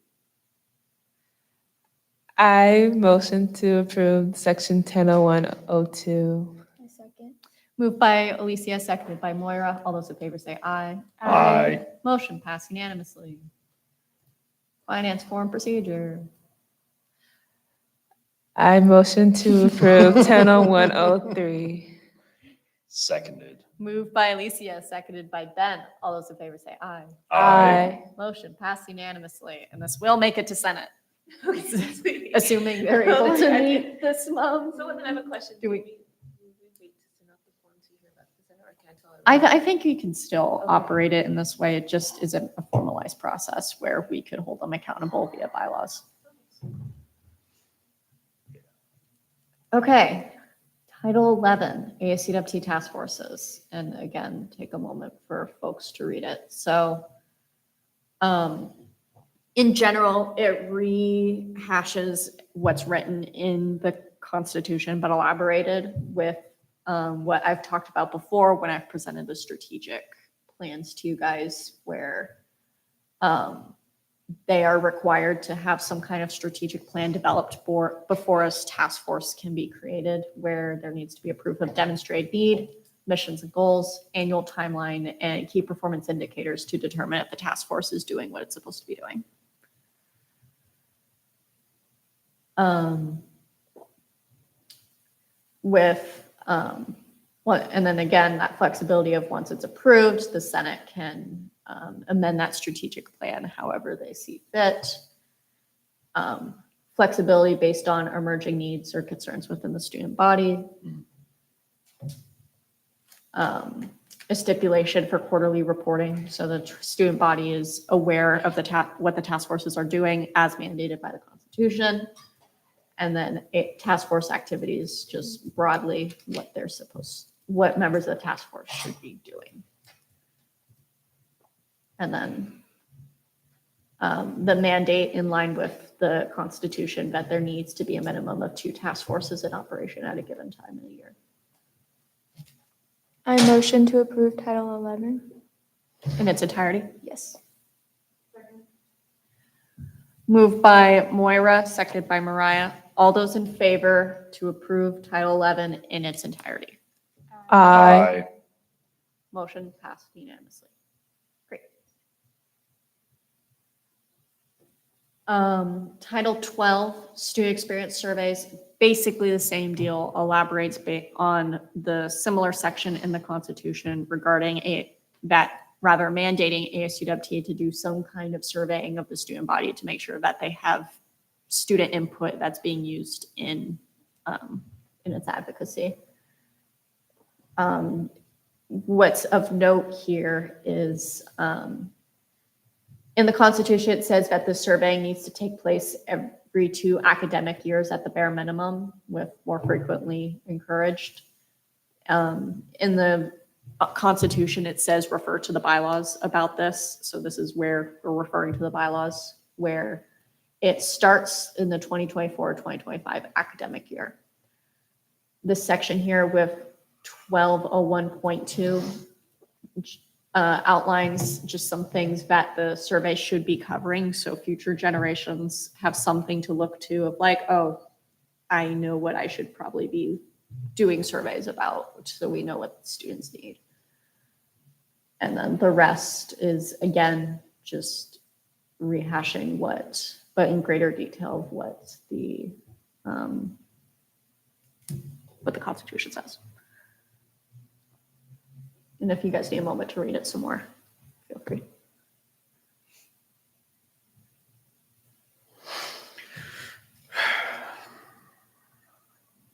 [SPEAKER 6] I motion to approve section 1001.02.
[SPEAKER 5] I second.
[SPEAKER 1] Moved by Alicia, seconded by Moira. All those in favor say aye.
[SPEAKER 4] Aye.
[SPEAKER 1] Motion passed unanimously. Finance form procedure.
[SPEAKER 6] I motion to approve 1001.03.
[SPEAKER 4] Seconded.
[SPEAKER 1] Moved by Alicia, seconded by Ben. All those in favor say aye.
[SPEAKER 6] Aye.
[SPEAKER 1] Motion passed unanimously, and this will make it to Senate, assuming they're able to meet this month.
[SPEAKER 6] So then I have a question.
[SPEAKER 1] Do we-
[SPEAKER 6] wait to send out the form to hear about the center, or can I tell everyone?
[SPEAKER 1] I think you can still
[SPEAKER 6] Okay.
[SPEAKER 1] operate it in this way. It just isn't a formalized process where we could hold them accountable via bylaws. Okay, Title 11, ASUWT task forces. And again, take a moment for folks to read it. So in general, it rehashes what's written in the Constitution, but elaborated with what I've talked about before when I've presented the strategic plans to you guys, where they are required to have some kind of strategic plan developed before a task force can be created, where there needs to be a proof of demonstrated need, missions and goals, annual timeline, and key performance indicators to determine if the task force is doing what it's supposed to be doing. And then again, that flexibility of once it's approved, the Senate can amend that strategic plan however they see fit. flexibility based on emerging needs or concerns within the student body. A stipulation for quarterly reporting, so the student body is aware of what the task forces are doing as mandated by the Constitution. And then task force activities, just broadly what members of the task force should be doing. And then the mandate in line with the Constitution that there needs to be a minimum of 2 task forces in operation at a given time in a year.
[SPEAKER 5] I motion to approve Title 11.
[SPEAKER 1] In its entirety.
[SPEAKER 5] Yes.
[SPEAKER 1] Moved by Moira, seconded by Mariah. All those in favor to approve Title 11 in its entirety.
[SPEAKER 6] Aye.
[SPEAKER 1] Motion passed unanimously. Great. Title 12, student experience surveys, basically the same deal, elaborates on the similar section in the Constitution regarding mandating ASUWT to do some kind of surveying of the student body to make sure that they have student input that's being used in its advocacy. What's of note here is in the Constitution, it says that the surveying needs to take place every 2 academic years at the bare minimum, with more frequently encouraged. In the Constitution, it says refer to the bylaws about this. So this is where we're referring to the bylaws, where it starts in the 2024-2025 academic year. This section here with 1201.2 outlines just some things that the survey should be covering, so future generations have something to look to of like, oh, I know what I should probably be doing surveys about, so we know what students need. And then the rest is, again, just rehashing but in greater detail, what the Constitution says. And if you guys need a moment to read it some more, feel free.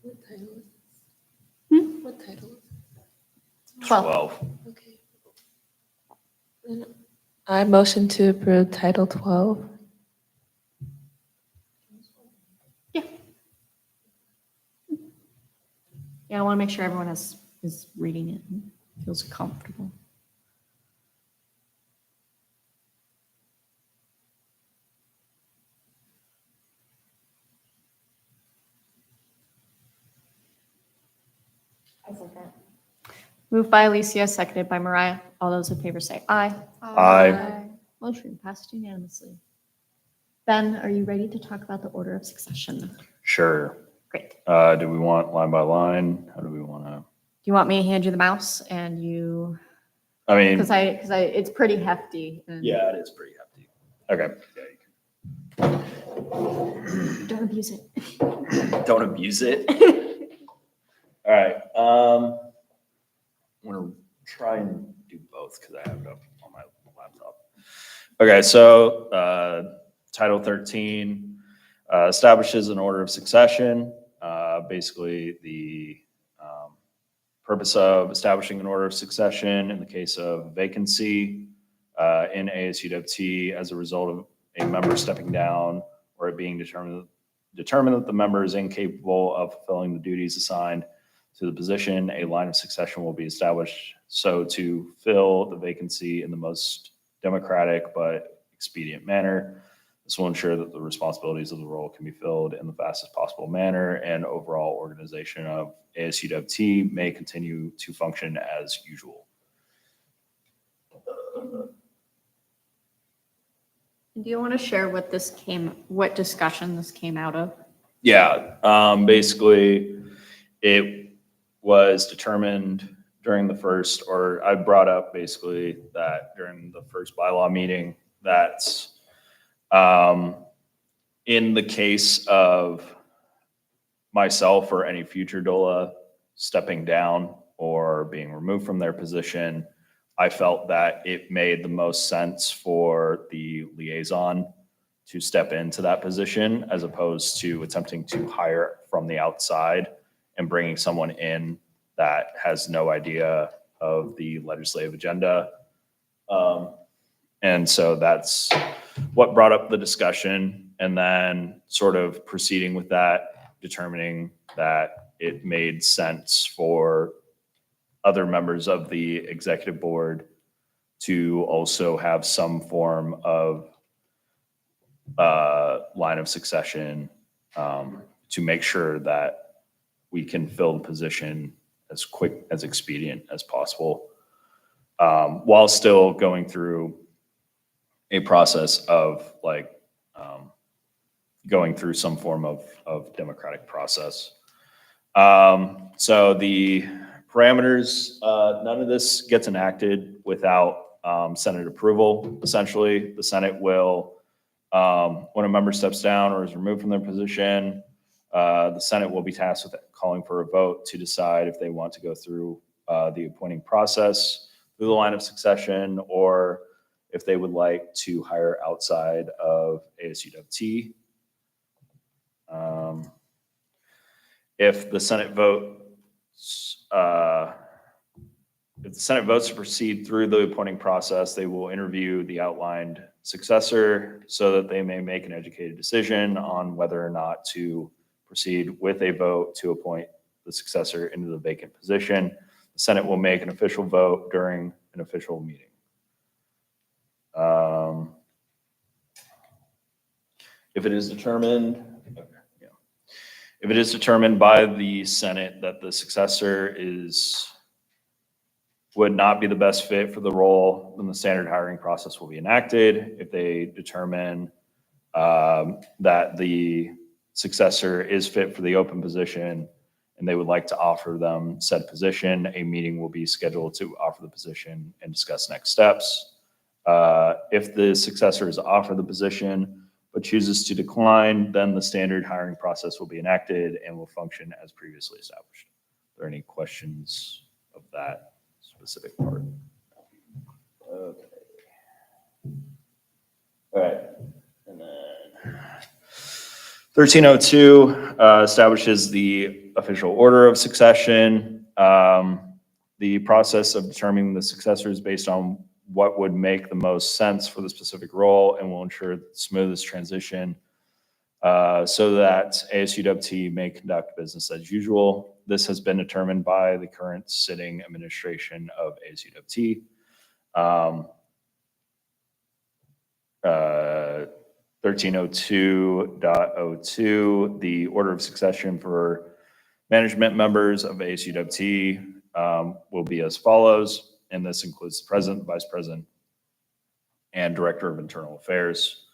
[SPEAKER 6] What title is
[SPEAKER 1] Hmm?
[SPEAKER 6] What title?
[SPEAKER 1] 12.
[SPEAKER 6] Okay. Then I motion to approve Title 12.
[SPEAKER 1] Yeah, I want to make sure everyone is reading it and feels comfortable. Moved by Alicia, seconded by Mariah. All those in favor say aye.
[SPEAKER 4] Aye.
[SPEAKER 1] Motion passed unanimously. Ben, are you ready to talk about the order of succession?
[SPEAKER 4] Sure.
[SPEAKER 1] Great.
[SPEAKER 4] Do we want line by line? How do we want to?
[SPEAKER 1] Do you want me to hand you the mouse and you,
[SPEAKER 4] I mean,
[SPEAKER 1] because it's pretty hefty. And
[SPEAKER 4] yeah, it is pretty hefty. Okay. Yeah,
[SPEAKER 1] Don't abuse it.
[SPEAKER 4] don't abuse it. All right. I'm gonna try and do both because I have it up on my laptop. Okay, so Title 13 establishes an order of succession. Basically, the purpose of establishing an order of succession in the case of vacancy in ASUWT as a result of a member stepping down or it being determined that the member is incapable of fulfilling the duties assigned to the position, a line of succession will be established so to fill the vacancy in the most democratic but expedient manner. This will ensure that the responsibilities of the role can be filled in the fastest possible manner and overall organization of ASUWT may continue to function as usual.
[SPEAKER 1] Do you want to share what discussion this came out of?
[SPEAKER 4] Yeah, basically it was determined during the first, or I brought up basically that during the first bylaw meeting that in the case of myself or any future DOLA stepping down or being removed from their position, I felt that it made the most sense for the liaison to step into that position as opposed to attempting to hire from the outside and bringing someone in that has no idea of the legislative agenda. And so that's what brought up the discussion, and then sort of proceeding with that, determining that it made sense for other members of the executive board to also have some form of line of succession to make sure that we can fill the position as quick, as expedient as possible, while still going through a process of like going through some form of democratic process. So the parameters, none of this gets enacted without Senate approval. Essentially, the Senate will, when a member steps down or is removed from their position, the Senate will be tasked with calling for a vote to decide if they want to go through the appointing process through the line of succession, or if they would like to hire outside of ASUWT. If the Senate votes, if the Senate votes to proceed through the appointing process, they will interview the outlined successor so that they may make an educated decision on whether or not to proceed with a vote to appoint the successor into the vacant position. The Senate will make an official vote during an official meeting. If it is determined, if it is determined by the Senate that the successor would not be the best fit for the role, then the standard hiring process will be enacted. If they determine that the successor is fit for the open position and they would like to offer them said position, a meeting will be scheduled to offer the position and discuss next steps. If the successor is offered the position but chooses to decline, then the standard hiring process will be enacted and will function as previously established. Are there any questions of that specific part? Okay. All right. And then 1302 establishes the official order of succession. The process of determining the successor is based on what would make the most sense for the specific role and will ensure the smoothest transition so that ASUWT may conduct business as usual. This has been determined by the current sitting administration of ASUWT. 1302.02, the order of succession for management members of ASUWT will be as follows. And this includes the president, vice president, and director of internal affairs.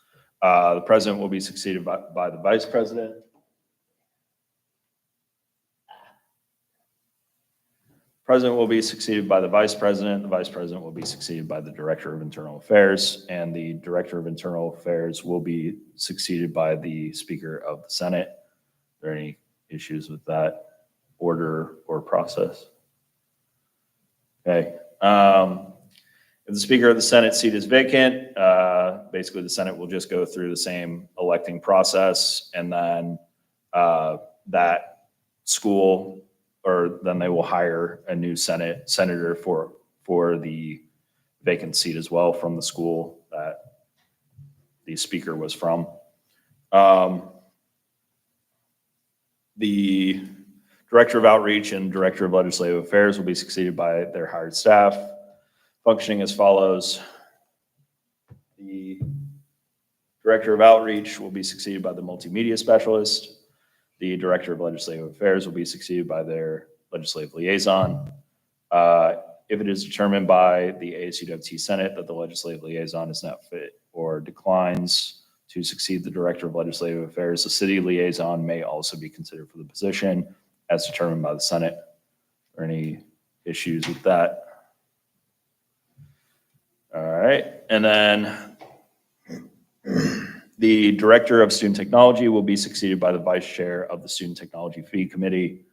[SPEAKER 4] The president will be succeeded by the vice president. President will be succeeded by the vice president. The vice president will be succeeded by the director of internal affairs, and the director of internal affairs will be succeeded by the speaker of the Senate. Are there any issues with that order or process? Okay. If the Speaker of the Senate seat is vacant, basically the Senate will just go through the same electing process, and then that school, or then they will hire a new senator for the vacant seat as well from the school that the Speaker was from. The Director of Outreach and Director of Legislative Affairs will be succeeded by their hired staff, functioning as follows. The Director of Outreach will be succeeded by the Multimedia Specialist. The Director of Legislative Affairs will be succeeded by their Legislative Liaison. If it is determined by the ASUWT Senate that the Legislative Liaison is not fit or declines to succeed the Director of Legislative Affairs, the City Liaison may also be considered for the position as determined by the Senate. Are there any issues with that? All right, and then the Director of Student Technology will be succeeded by the Vice Chair of the Student Technology Fee Committee.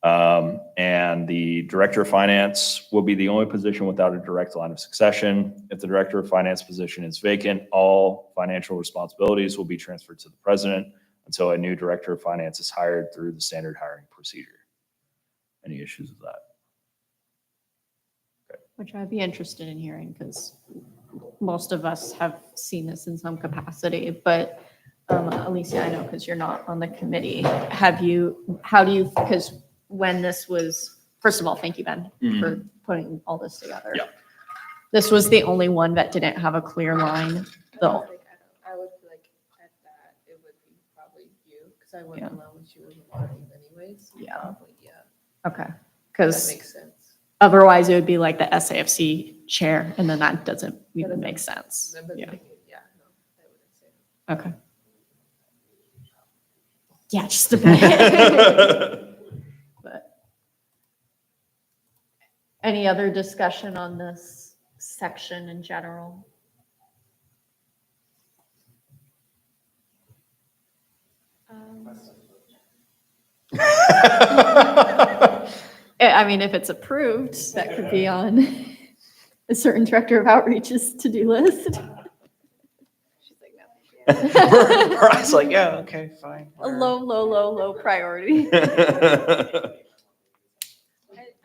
[SPEAKER 4] And the director of finance will be the only position without a direct line of succession. If the director of finance position is vacant, all financial responsibilities will be transferred to the president until a new director of finance is hired through the standard hiring procedure. Any issues with that?
[SPEAKER 1] Which I'd be interested in hearing because most of us have seen this in some capacity, but Alicia, I know because you're not on the committee. How do you, because when this was, first of all, thank you, Ben, for putting all this together.
[SPEAKER 4] Yeah.
[SPEAKER 1] This was the only one that didn't have a clear line, though.
[SPEAKER 6] I would feel like at that, it would be probably you, because I went along with you with a lot of these anyways.
[SPEAKER 1] Yeah.
[SPEAKER 6] Probably, yeah.
[SPEAKER 1] Okay.
[SPEAKER 6] That
[SPEAKER 1] Because
[SPEAKER 6] makes sense.
[SPEAKER 1] otherwise it would be like the SAFC chair, and then that doesn't even make sense.
[SPEAKER 6] But
[SPEAKER 1] Yeah.
[SPEAKER 6] yeah, no, I wouldn't say that.
[SPEAKER 1] Okay. Yeah, just a bit. But any other discussion on this section in general? I mean, if it's approved, that could be on a certain director of outreach's to-do list.
[SPEAKER 3] She's like, no.
[SPEAKER 4] Mariah's like, yeah, okay, fine.
[SPEAKER 1] A low priority.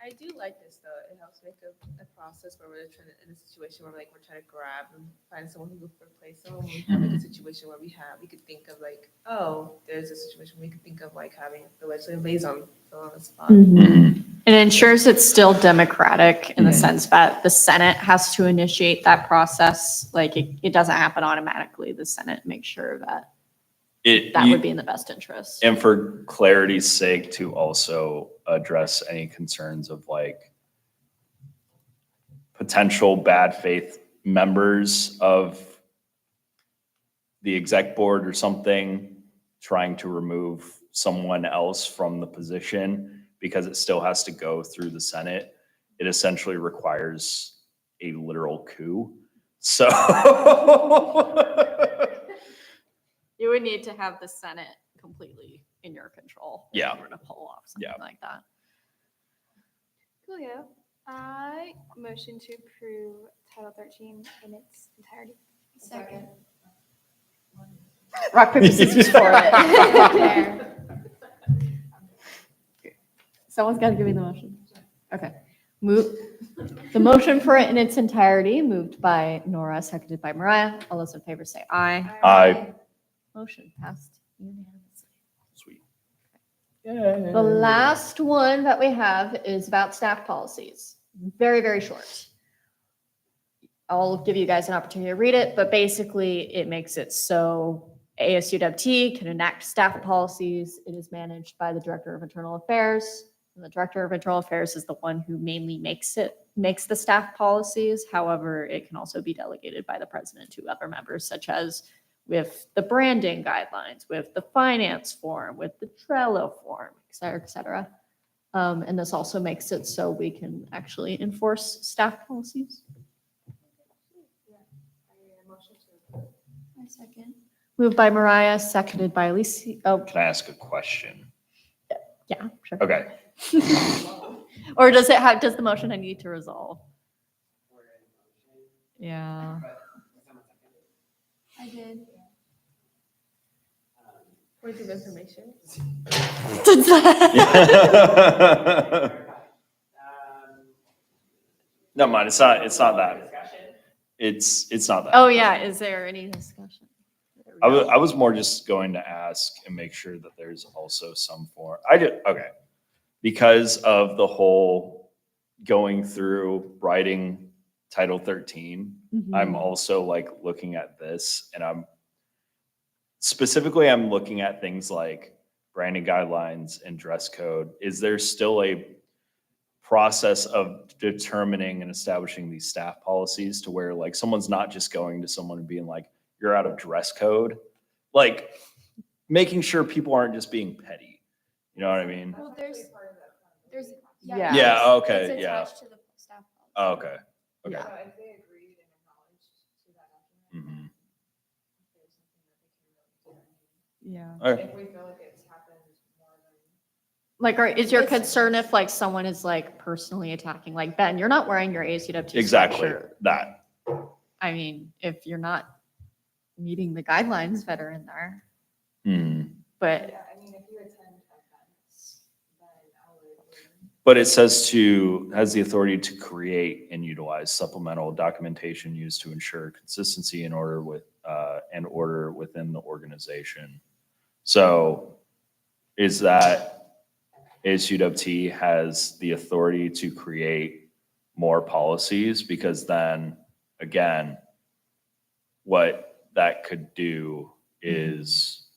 [SPEAKER 6] I do like this though. It helps make a process where we're trying to, in a situation where we're trying to grab and find someone who will replace someone. We have like a situation where we could think of like, oh, there's a situation we could think of like having the legislative liaison fill on the spot.
[SPEAKER 1] It ensures it's still democratic in the sense that the Senate has to initiate that process. Like it doesn't happen automatically. The Senate makes sure that that would be in the best interest.
[SPEAKER 4] And for clarity's sake, to also address any concerns of like potential bad faith members of the exec board or something trying to remove someone else from the position because it still has to go through the Senate. It essentially requires a literal coup. So
[SPEAKER 1] You would need to have the Senate completely in your control.
[SPEAKER 4] Yeah.
[SPEAKER 1] In order to pull off something like that.
[SPEAKER 3] Coolio. I motion to approve Title 13 in its entirety.
[SPEAKER 5] Second.
[SPEAKER 1] Rock, paper, scissors for it. Someone's got to give me the motion. Okay. The motion for it in its entirety, moved by Nora, seconded by Mariah. All those in favor say aye.
[SPEAKER 4] Aye.
[SPEAKER 1] Motion passed unanimously.
[SPEAKER 4] Sweet.
[SPEAKER 1] The last one that we have is about staff policies. Very, very short. I'll give you guys an opportunity to read it, but basically it makes it so ASUWT can enact staff policies. It is managed by the Director of Internal Affairs. And the Director of Internal Affairs is the one who mainly makes the staff policies. However, it can also be delegated by the president to other members, such as with the branding guidelines, with the finance form, with the Trello form, et cetera, et cetera. And this also makes it so we can actually enforce staff policies.
[SPEAKER 5] I second.
[SPEAKER 1] Moved by Mariah, seconded by Alicia. Oh,
[SPEAKER 4] Can I ask a question?
[SPEAKER 1] yeah, sure.
[SPEAKER 4] Okay.
[SPEAKER 1] Or does the motion I need to resolve? Yeah.
[SPEAKER 5] I did.
[SPEAKER 6] Point of information.
[SPEAKER 4] No, mind. It's not that. It's not that.
[SPEAKER 1] Oh, yeah. Is there any discussion? There we go.
[SPEAKER 4] I was more just going to ask and make sure that there's also some form. Okay. Because of the whole going through writing Title 13,
[SPEAKER 1] Mhm.
[SPEAKER 4] I'm also like looking at this and I'm looking at things like branding guidelines and dress code. Is there still a process of determining and establishing these staff policies to where like someone's not just going to someone and being like, you're out of dress code? Like making sure people aren't just being petty. You know what I mean?
[SPEAKER 5] Well, there's,
[SPEAKER 1] Yeah.
[SPEAKER 4] Yeah, okay,
[SPEAKER 5] It's
[SPEAKER 4] yeah.
[SPEAKER 5] attached to the staff policy.
[SPEAKER 4] Oh, okay. Okay.
[SPEAKER 1] Yeah.
[SPEAKER 6] So if they agreed and acknowledged to that document,
[SPEAKER 4] Mhm.
[SPEAKER 6] there's something that they can really do.
[SPEAKER 1] Yeah.
[SPEAKER 4] Okay.
[SPEAKER 6] If we feel like it's happened more
[SPEAKER 1] Like, is your
[SPEAKER 5] It's-
[SPEAKER 1] concern if like someone is like personally attacking, like Ben, you're not wearing your ASUWT
[SPEAKER 4] Exactly,
[SPEAKER 1] sweatshirt.
[SPEAKER 4] that.
[SPEAKER 1] I mean, if you're not meeting the guidelines that are in there,
[SPEAKER 4] Hmm.
[SPEAKER 1] but
[SPEAKER 2] Yeah, I mean, if you attend events, then I would.
[SPEAKER 4] But it says has the authority to create and utilize supplemental documentation used to ensure consistency and order within the organization. So is that ASUWT has the authority to create more policies? Because then, again, what that could do is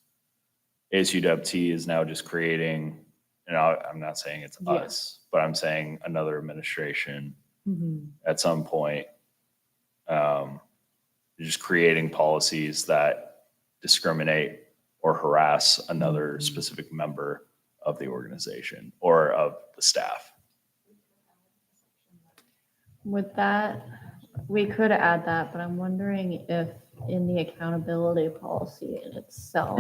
[SPEAKER 4] ASUWT is now just creating, and I'm not saying it's
[SPEAKER 1] Yeah.
[SPEAKER 4] us, but I'm saying another administration at some point, just creating policies that discriminate or harass another specific member of the organization or of the staff.
[SPEAKER 1] with that, we could add that, but I'm wondering if in the accountability policy in itself,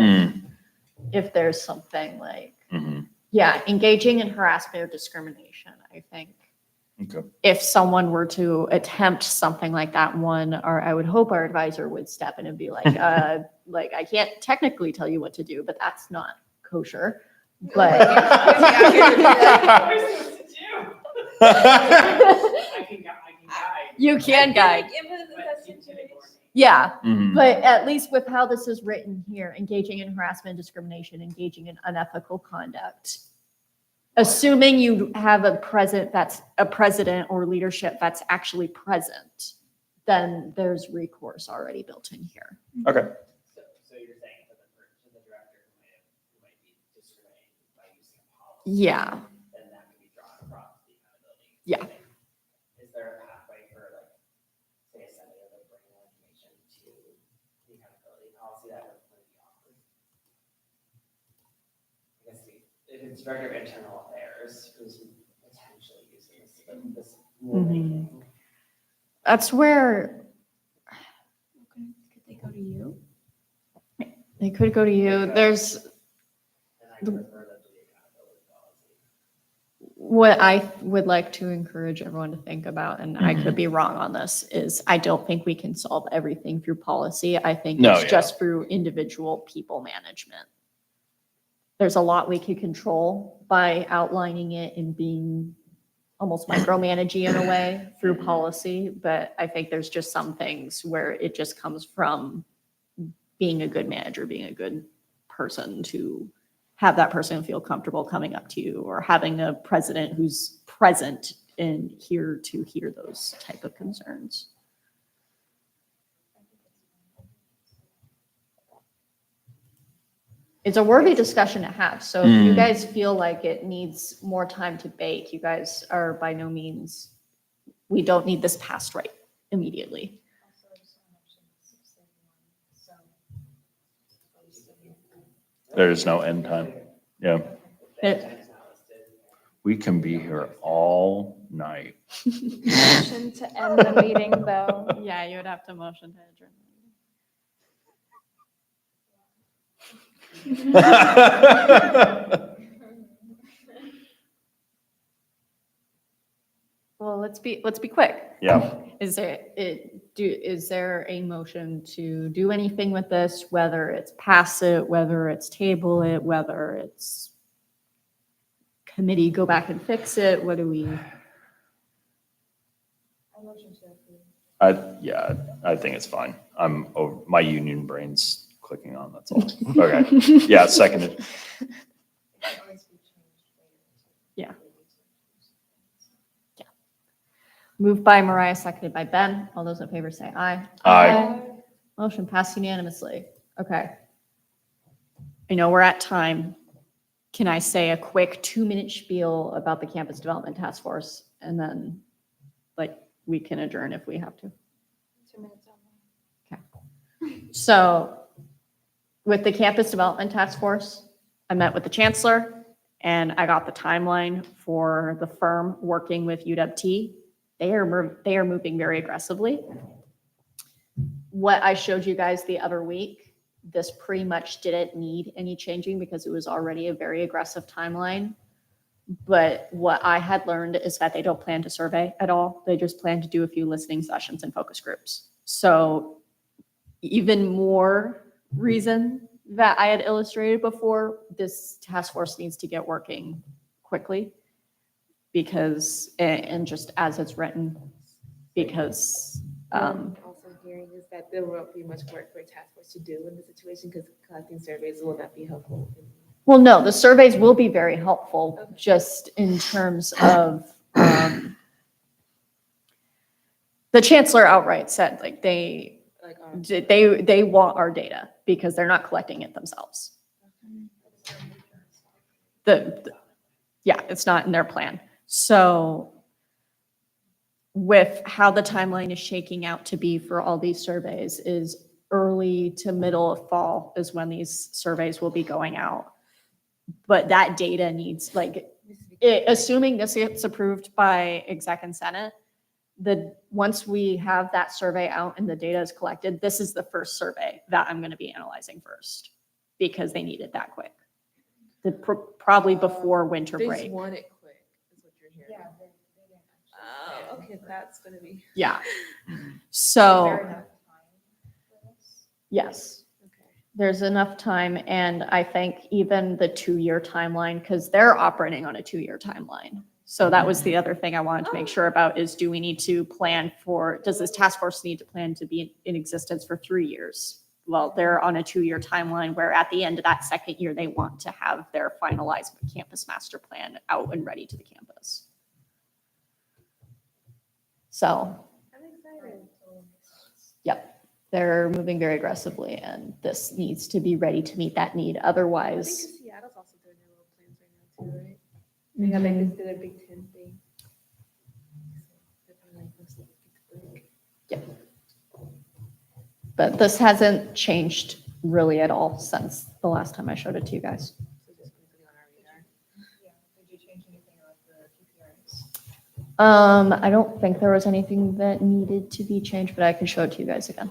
[SPEAKER 1] if there's something like,
[SPEAKER 4] Mhm.
[SPEAKER 1] yeah, engaging in harassment or discrimination, I think.
[SPEAKER 4] Okay.
[SPEAKER 1] If someone were to attempt something like that, or I would hope our advisor would step in and be like, like, I can't technically tell you what to do, but that's not kosher. But
[SPEAKER 7] I can guide.
[SPEAKER 1] you can guide.
[SPEAKER 7] But you can ignore me.
[SPEAKER 1] Yeah,
[SPEAKER 4] Mhm.
[SPEAKER 1] but at least with how this is written here, engaging in harassment, discrimination, engaging in unethical conduct. Assuming you have a president or leadership that's actually present, then there's recourse already built in here.
[SPEAKER 4] Okay.
[SPEAKER 7] So you're saying for the director who might be discriminating by using a policy.
[SPEAKER 1] Yeah,
[SPEAKER 7] Then that can be drawn across the accountability.
[SPEAKER 1] Yeah.
[SPEAKER 7] Is there a pathway for like, say a senator that bring more information to the accountability policy that would be awkward? I guess if it's director of internal affairs who's potentially using this warning thing.
[SPEAKER 1] that's where
[SPEAKER 5] Could they go to you?
[SPEAKER 1] they could go to you. There's
[SPEAKER 7] And I can refer them to the accountability policy.
[SPEAKER 1] what I would like to encourage everyone to think about, and I could be wrong on this, is I don't think we can solve everything through policy. I think
[SPEAKER 4] No,
[SPEAKER 1] it's
[SPEAKER 4] yeah.
[SPEAKER 1] just through individual people management. There's a lot we can control by outlining it and being almost micromanaging in a way through policy, but I think there's just some things where it just comes from being a good manager, being a good person to have that person feel comfortable coming up to you, or having a president who's present and here to hear those type of concerns. It's a worthy discussion to have. So if you guys feel like it needs more time to bake, you guys are by no means, we don't need this passed right immediately.
[SPEAKER 2] Also, I just want to mention 6:31, so.
[SPEAKER 4] There's no end time. Yeah.
[SPEAKER 1] It-
[SPEAKER 7] Time's not listed.
[SPEAKER 4] We can be here all night.
[SPEAKER 3] Motion to end the meeting, though.
[SPEAKER 1] Yeah, you would have to motion to adjourn. Well, let's be quick.
[SPEAKER 4] Yeah.
[SPEAKER 1] Is there a motion to do anything with this, whether it's pass it, whether it's table it, whether it's committee go back and fix it? What do we?
[SPEAKER 4] I think it's fine. My union brain's clicking on, that's all. Okay. Yeah, seconded.
[SPEAKER 1] Yeah. Moved by Mariah, seconded by Ben. All those in favor say aye.
[SPEAKER 4] Aye.
[SPEAKER 1] Motion passed unanimously. Okay. I know we're at time. Can I say a quick 2-minute spiel about the Campus Development Task Force? And then, we can adjourn if we have to.
[SPEAKER 3] 2 minutes only.
[SPEAKER 1] So with the Campus Development Task Force, I met with the chancellor and I got the timeline for the firm working with UWT. They are moving very aggressively. What I showed you guys the other week, this pretty much didn't need any changing because it was already a very aggressive timeline. But what I had learned is that they don't plan to survey at all. They just plan to do a few listening sessions and focus groups. So even more reason that I had illustrated before, this task force needs to get working quickly because, and just as it's written, because,
[SPEAKER 6] What I'm also hearing is that there won't be much work for a task force to do in the situation because collecting surveys will not be helpful.
[SPEAKER 1] well, no, the surveys will be very helpful
[SPEAKER 6] Okay.
[SPEAKER 1] just in terms of, the chancellor outright said, like,
[SPEAKER 6] Like,
[SPEAKER 1] they want our data because they're not collecting it themselves. Yeah, it's not in their plan. So with how the timeline is shaking out to be for all these surveys is early to middle of fall is when these surveys will be going out. But that data needs, like, assuming this gets approved by exec and senate, once we have that survey out and the data is collected, this is the first survey that I'm going to be analyzing first because they need it that quick. Probably before winter
[SPEAKER 6] they
[SPEAKER 1] break.
[SPEAKER 6] just want it quick, is what you're hearing. Oh, okay, that's gonna be.
[SPEAKER 1] Yeah. So, yes,
[SPEAKER 6] Okay.
[SPEAKER 1] there's enough time. And I think even the 2-year timeline, because they're operating on a 2-year timeline. So that was the other thing I wanted to make sure about is do we need to plan for, does this task force need to plan to be in existence for 3 years? Well, they're on a 2-year timeline where at the end of that second year, they want to have their finalized campus master plan out and ready to the campus. So,
[SPEAKER 6] I'm excited.
[SPEAKER 1] yep, they're moving very aggressively and this needs to be ready to meet that need.
[SPEAKER 6] I think
[SPEAKER 1] Otherwise,
[SPEAKER 6] Seattle's also doing their little plans right now too, right? They got like this, their Big Ten thing. They're probably like, let's get to break.
[SPEAKER 1] but this hasn't changed really at all since the last time I showed it to you guys.
[SPEAKER 6] So just quickly on our radar.
[SPEAKER 2] Did you change anything about the PPRs?
[SPEAKER 1] I don't think there was anything that needed to be changed, but I can show it to you guys again.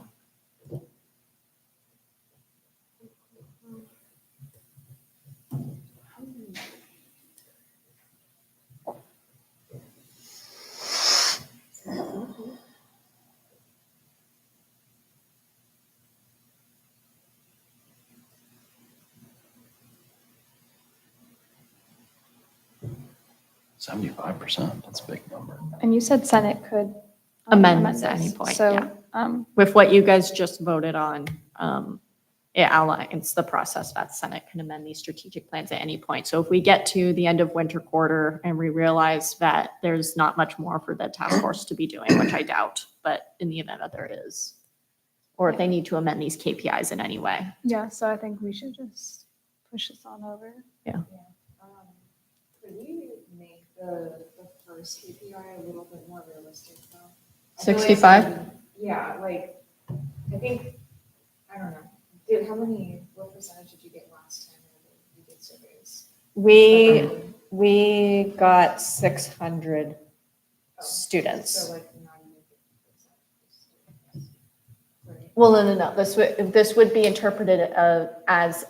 [SPEAKER 4] %75%, that's a big number.
[SPEAKER 3] And you said Senate could
[SPEAKER 1] Amend at
[SPEAKER 3] this.
[SPEAKER 1] any point,
[SPEAKER 3] So,
[SPEAKER 1] yeah. With what you guys just voted on, it outlines the process that Senate can amend these strategic plans at any point. So if we get to the end of winter quarter and we realize that there's not much more for the task force to be doing, which I doubt, but in the event that there is, or if they need to amend these KPIs in any way.
[SPEAKER 3] yeah, so I think we should just push this on over.
[SPEAKER 2] Could we make the first KPI a little bit more realistic though? I feel like
[SPEAKER 1] 65?
[SPEAKER 2] Yeah, like, I think, I don't know, what percentage did you get last time when you did surveys?
[SPEAKER 1] We got 600 students.
[SPEAKER 2] So like not even 50%. Right.
[SPEAKER 1] Well, no. This would be interpreted as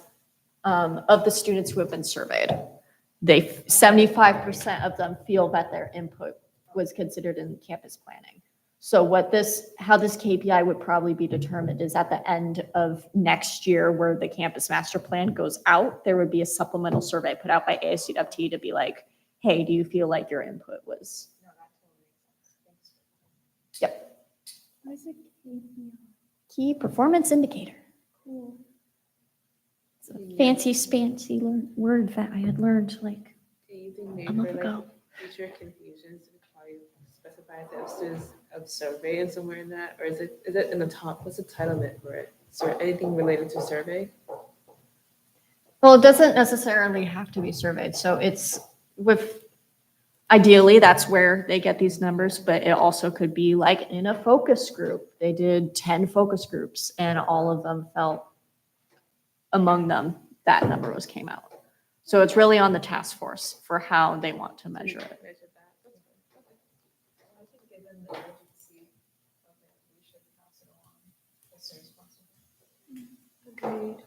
[SPEAKER 1] of the students who have been surveyed. 75% of them feel that their input was considered in campus planning. So how this KPI would probably be determined is at the end of next year where the campus master plan goes out, there would be a supplemental survey put out by ASUWT to be like, hey, do you feel like your input was?
[SPEAKER 2] No, that totally makes sense. Thanks.
[SPEAKER 1] Yep.
[SPEAKER 5] What is it? KPI?
[SPEAKER 1] Key performance indicator.
[SPEAKER 5] Cool.
[SPEAKER 1] It's a fancy spancy word that I had learned like
[SPEAKER 6] Do you think
[SPEAKER 1] a
[SPEAKER 6] maybe
[SPEAKER 1] month
[SPEAKER 6] for
[SPEAKER 1] ago.
[SPEAKER 6] like future confusions, we could probably specify that students of survey and somewhere in that, or is it in the top? What's the entitlement for it? So anything related to survey?
[SPEAKER 1] Well, it doesn't necessarily have to be surveyed. So it's ideally, that's where they get these numbers, but it also could be like in a focus group. They did 10 focus groups and all of them felt among them, that number came out. So it's really on the task force for how they want to measure it.
[SPEAKER 6] Measure that. That's fine. Okay.
[SPEAKER 2] I think given the urgency of it, we should pass it along as soon as possible.
[SPEAKER 6] Agreed.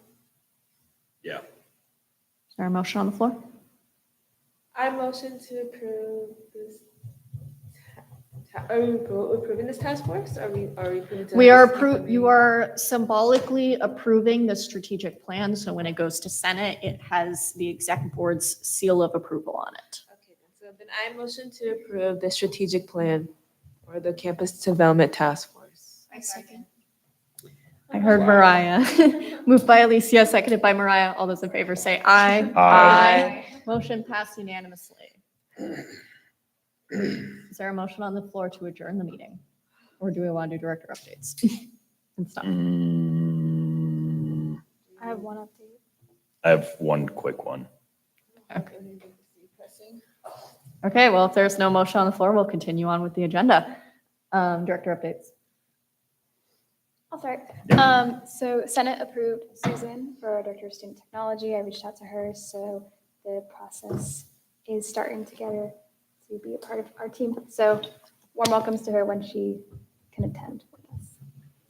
[SPEAKER 4] Yeah.
[SPEAKER 1] Is there a motion on the floor?
[SPEAKER 6] I motion to approve this. Are we approving this task force? Are we approving? to
[SPEAKER 1] We
[SPEAKER 6] have
[SPEAKER 1] are
[SPEAKER 6] this
[SPEAKER 1] you
[SPEAKER 6] information?
[SPEAKER 1] are symbolically approving the strategic plan, so when it goes to Senate, it has the exec board's seal of approval on it.
[SPEAKER 6] Okay, then I motion to approve the strategic plan or the campus development task force.
[SPEAKER 2] I second.
[SPEAKER 1] I heard Mariah. Moved by Alicia, seconded by Mariah. All those in favor say aye.
[SPEAKER 4] Aye.
[SPEAKER 1] Motion passed unanimously. Is there a motion on the floor to adjourn the meeting? Or do we want to do director updates? And stuff.
[SPEAKER 4] Mm,
[SPEAKER 3] I have one update.
[SPEAKER 4] I have one quick one.
[SPEAKER 1] Okay, well, if there's no motion on the floor, we'll continue on with the agenda. Director updates.
[SPEAKER 3] I'll start. So Senate approved Susan for our Director of Student Technology. I reached out to her, so the process is starting together to be a part of our team. So warm welcomes to her when she can attend with us.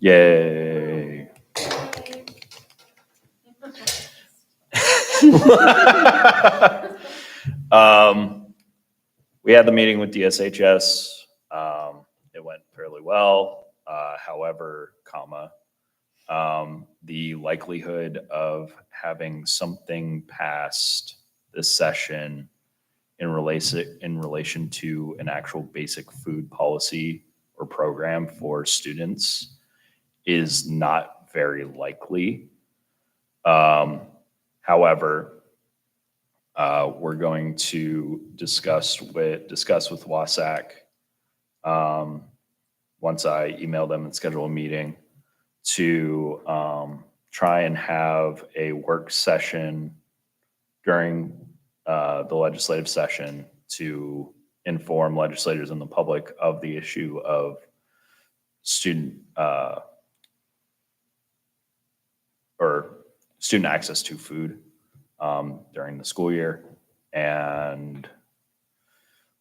[SPEAKER 4] Yay. We had the meeting with DSHS. It went fairly well. However, the likelihood of having something passed this session in relation to an actual basic food policy or program for students is not very likely. However, we're going to discuss with WASAC once I email them and schedule a meeting to try and have a work session during the legislative session to inform legislators and the public of the issue of student access to food during the school year. And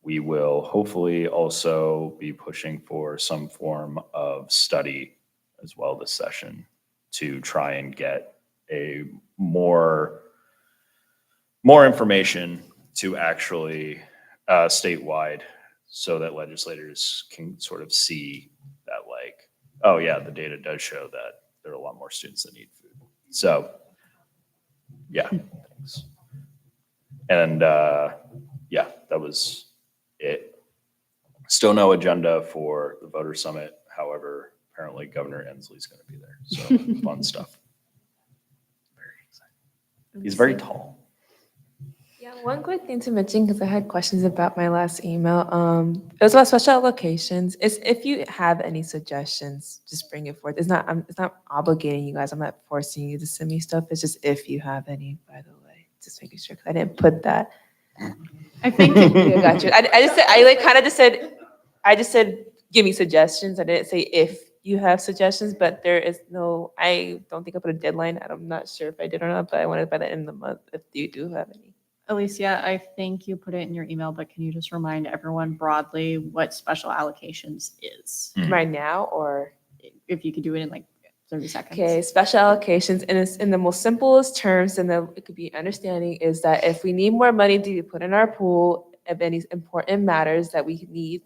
[SPEAKER 4] we will hopefully also be pushing for some form of study as well this session to try and get a more information to actually statewide so that legislators can sort of see that, like, oh yeah, the data does show that there are a lot more students that need food. So yeah, thanks. And yeah, that was it. Still no agenda for the voter summit. However, apparently Governor Inslee's going to be there. So fun stuff. Very exciting. He's very tall.
[SPEAKER 6] Yeah, one quick thing to mention, because I had questions about my last email. It was about special allocations. It's if you have any suggestions, just bring it forth. It's not obligating you guys. I'm not forcing you to send me stuff. It's just if you have any, by the way, just making sure, 'cause I didn't put that.
[SPEAKER 1] I think
[SPEAKER 6] Yeah, got you. I just said, give me suggestions. I didn't say if you have suggestions, but there is no, I don't think I put a deadline. I'm not sure if I did or not, but I wanted by the end of the month if you do have any.
[SPEAKER 1] Alicia, I think you put it in your email, but can you just remind everyone broadly what special allocations is?
[SPEAKER 6] Right now, or?
[SPEAKER 1] If you could do it in like 30 seconds.
[SPEAKER 6] Okay, special allocations, and it's in the most simplest terms, and it could be understanding, is that if we need more money to put in our pool of any important matters that we need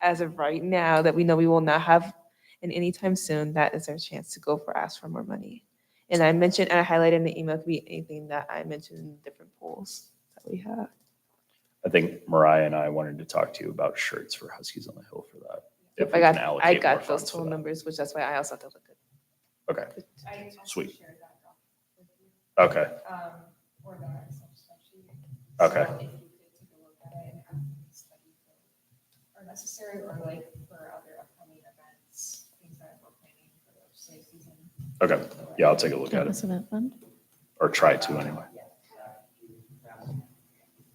[SPEAKER 6] as of right now, that we know we will not have in any time soon, that is our chance to ask for more money. And I mentioned, and I highlighted in the email, could be anything that I mentioned in different pools that we have.
[SPEAKER 4] I think Mariah and I wanted to talk to you about shirts for Huskies on the Hill for that. If we
[SPEAKER 6] I
[SPEAKER 4] can allocate
[SPEAKER 6] got
[SPEAKER 4] more
[SPEAKER 6] those
[SPEAKER 4] funds for
[SPEAKER 6] total
[SPEAKER 4] that.
[SPEAKER 6] numbers, which that's why I also have to look at.
[SPEAKER 4] Okay,
[SPEAKER 2] I also
[SPEAKER 4] Sweet.
[SPEAKER 2] shared that doc with you,
[SPEAKER 4] okay,
[SPEAKER 2] or the Excel spreadsheet.
[SPEAKER 4] okay.
[SPEAKER 2] So if you could take a look at it and have any study that are necessary, or like for other upcoming events, things that we're planning for the legislative season.
[SPEAKER 4] Okay, yeah, I'll take a look at it,
[SPEAKER 1] Campus event fund.
[SPEAKER 4] or try to anyway.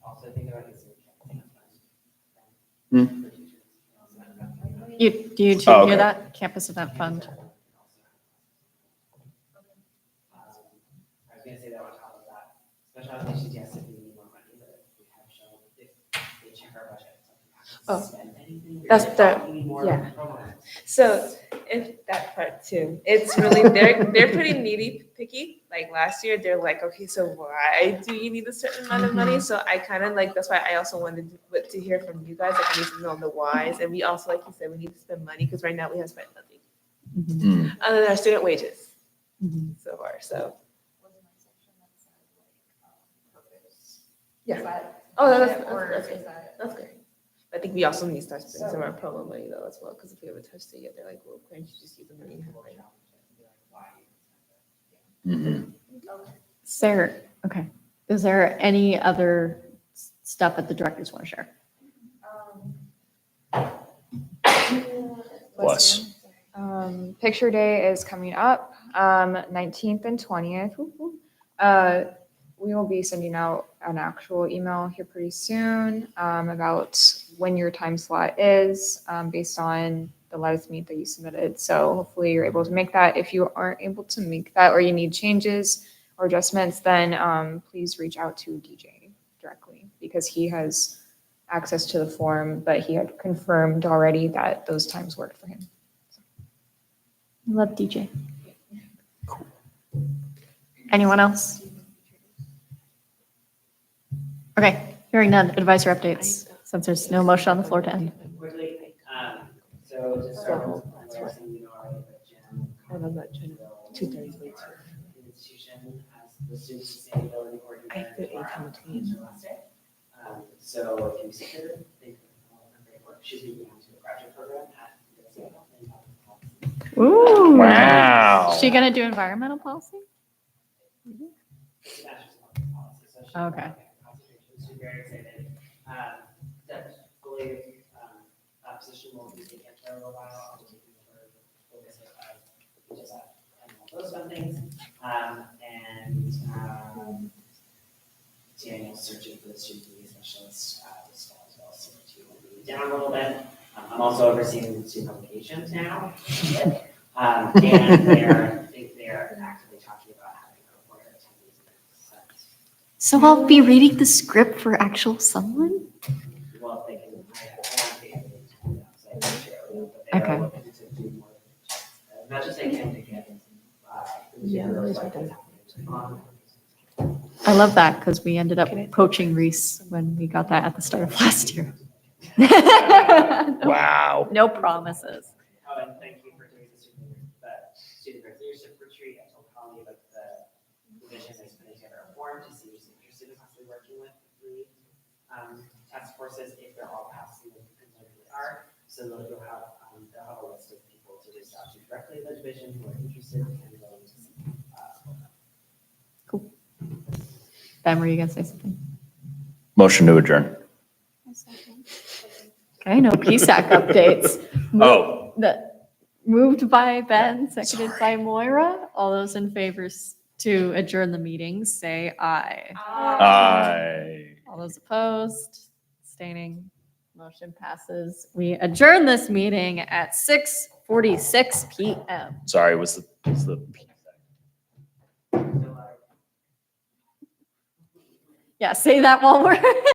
[SPEAKER 7] Also think about this.
[SPEAKER 1] Do you two
[SPEAKER 4] Oh, okay.
[SPEAKER 1] hear that? Campus event fund.
[SPEAKER 7] I was gonna say that on top of that, special allocations, yes, if we need more money, but we have shown if they check our budget.
[SPEAKER 6] Oh,
[SPEAKER 7] spend anything? You're
[SPEAKER 6] that's
[SPEAKER 7] not
[SPEAKER 6] the-
[SPEAKER 7] talking anymore
[SPEAKER 6] yeah.
[SPEAKER 7] with programs.
[SPEAKER 6] So if that part too, it's really, they're pretty needy picky. Like last year, they're like, okay, so why do you need a certain amount of money? So I kind of like, that's why I also wanted to hear from you guys. Like I need to know the whys. And we also, like you said, we need to spend money because right now we have spent nothing
[SPEAKER 4] Mm.
[SPEAKER 6] other than our student wages
[SPEAKER 1] Mhm.
[SPEAKER 6] so far. So
[SPEAKER 2] Was my section that said like, purpose?
[SPEAKER 6] yeah.
[SPEAKER 2] Is that
[SPEAKER 6] Oh,
[SPEAKER 2] it, or
[SPEAKER 6] that's
[SPEAKER 2] is
[SPEAKER 6] good.
[SPEAKER 2] that?
[SPEAKER 6] That's great. I think we also need to start spending some of our promo money though as well, because if we haven't touched it yet, they're like, well, can't you just use the money you have right now?
[SPEAKER 4] Mhm.
[SPEAKER 1] Is there, okay, is there any other stuff that the directors want to share?
[SPEAKER 4] Bless.
[SPEAKER 3] Picture Day is coming up, 19th and 20th. Whoop, whoop. We will be sending out an actual email here pretty soon about when your time slot is based on the Let Us Meet that you submitted. So hopefully you're able to make that. If you aren't able to make that or you need changes or adjustments, then please reach out to DJ directly because he has access to the form, but he had confirmed already that those times worked for him.
[SPEAKER 1] Love DJ. Anyone else? Okay, hearing none, advisor updates, since there's no motion on the floor to end.
[SPEAKER 7] Quickly, so to start with, I'm some you know already, but Jim.
[SPEAKER 6] I love that, Jen. 2:30 is way too
[SPEAKER 7] The institution has the student sustainability coordinator.
[SPEAKER 6] I did a time between.
[SPEAKER 7] Last day. So if you secure, they great work. She's moving on to a graduate program at the
[SPEAKER 1] Ooh.
[SPEAKER 4] Wow.
[SPEAKER 1] Is she gonna do environmental policy?
[SPEAKER 7] It's actually some policy, so she's
[SPEAKER 1] Okay.
[SPEAKER 7] She's very excited. That fully, position will be taken for a little while. I'll be taking over the focus of just all those fun things. Daniel's searching for the student media specialist this fall as well, so she will be down a little bit. I'm also overseeing student publications now. And they're actively talking about having a reporter attend these.
[SPEAKER 1] So I'll be reading the script for actual someone?
[SPEAKER 7] Well, they can, I want to be able to, so I can share with them, but they
[SPEAKER 1] Okay.
[SPEAKER 7] are looking to do more. Not just they can, they get.
[SPEAKER 6] Yeah,
[SPEAKER 7] really
[SPEAKER 6] that's
[SPEAKER 7] like
[SPEAKER 6] right.
[SPEAKER 1] I love that because we ended up poaching Reese when we got that at the start of last year.
[SPEAKER 4] Wow.
[SPEAKER 1] No promises.
[SPEAKER 7] Oh, and thank you for doing the student leadership retreat. I told Colleen about the division is putting together a form to see who's interested in possibly working with the task forces if they're all passing the concerns they are. So they'll have a list of people to reach out to directly in the division who are interested and willing to
[SPEAKER 1] Ben, were you gonna say something?
[SPEAKER 4] Motion to adjourn.
[SPEAKER 1] Okay, no PSAC updates.
[SPEAKER 4] Oh.
[SPEAKER 1] Moved by Ben, seconded by Moira. All those in favor to adjourn the meeting, say aye.
[SPEAKER 4] Aye.
[SPEAKER 1] All those opposed, abstaining, motion passes. We adjourn this meeting at 6:46 PM.
[SPEAKER 4] Sorry, was the
[SPEAKER 1] Yeah, say that while we're.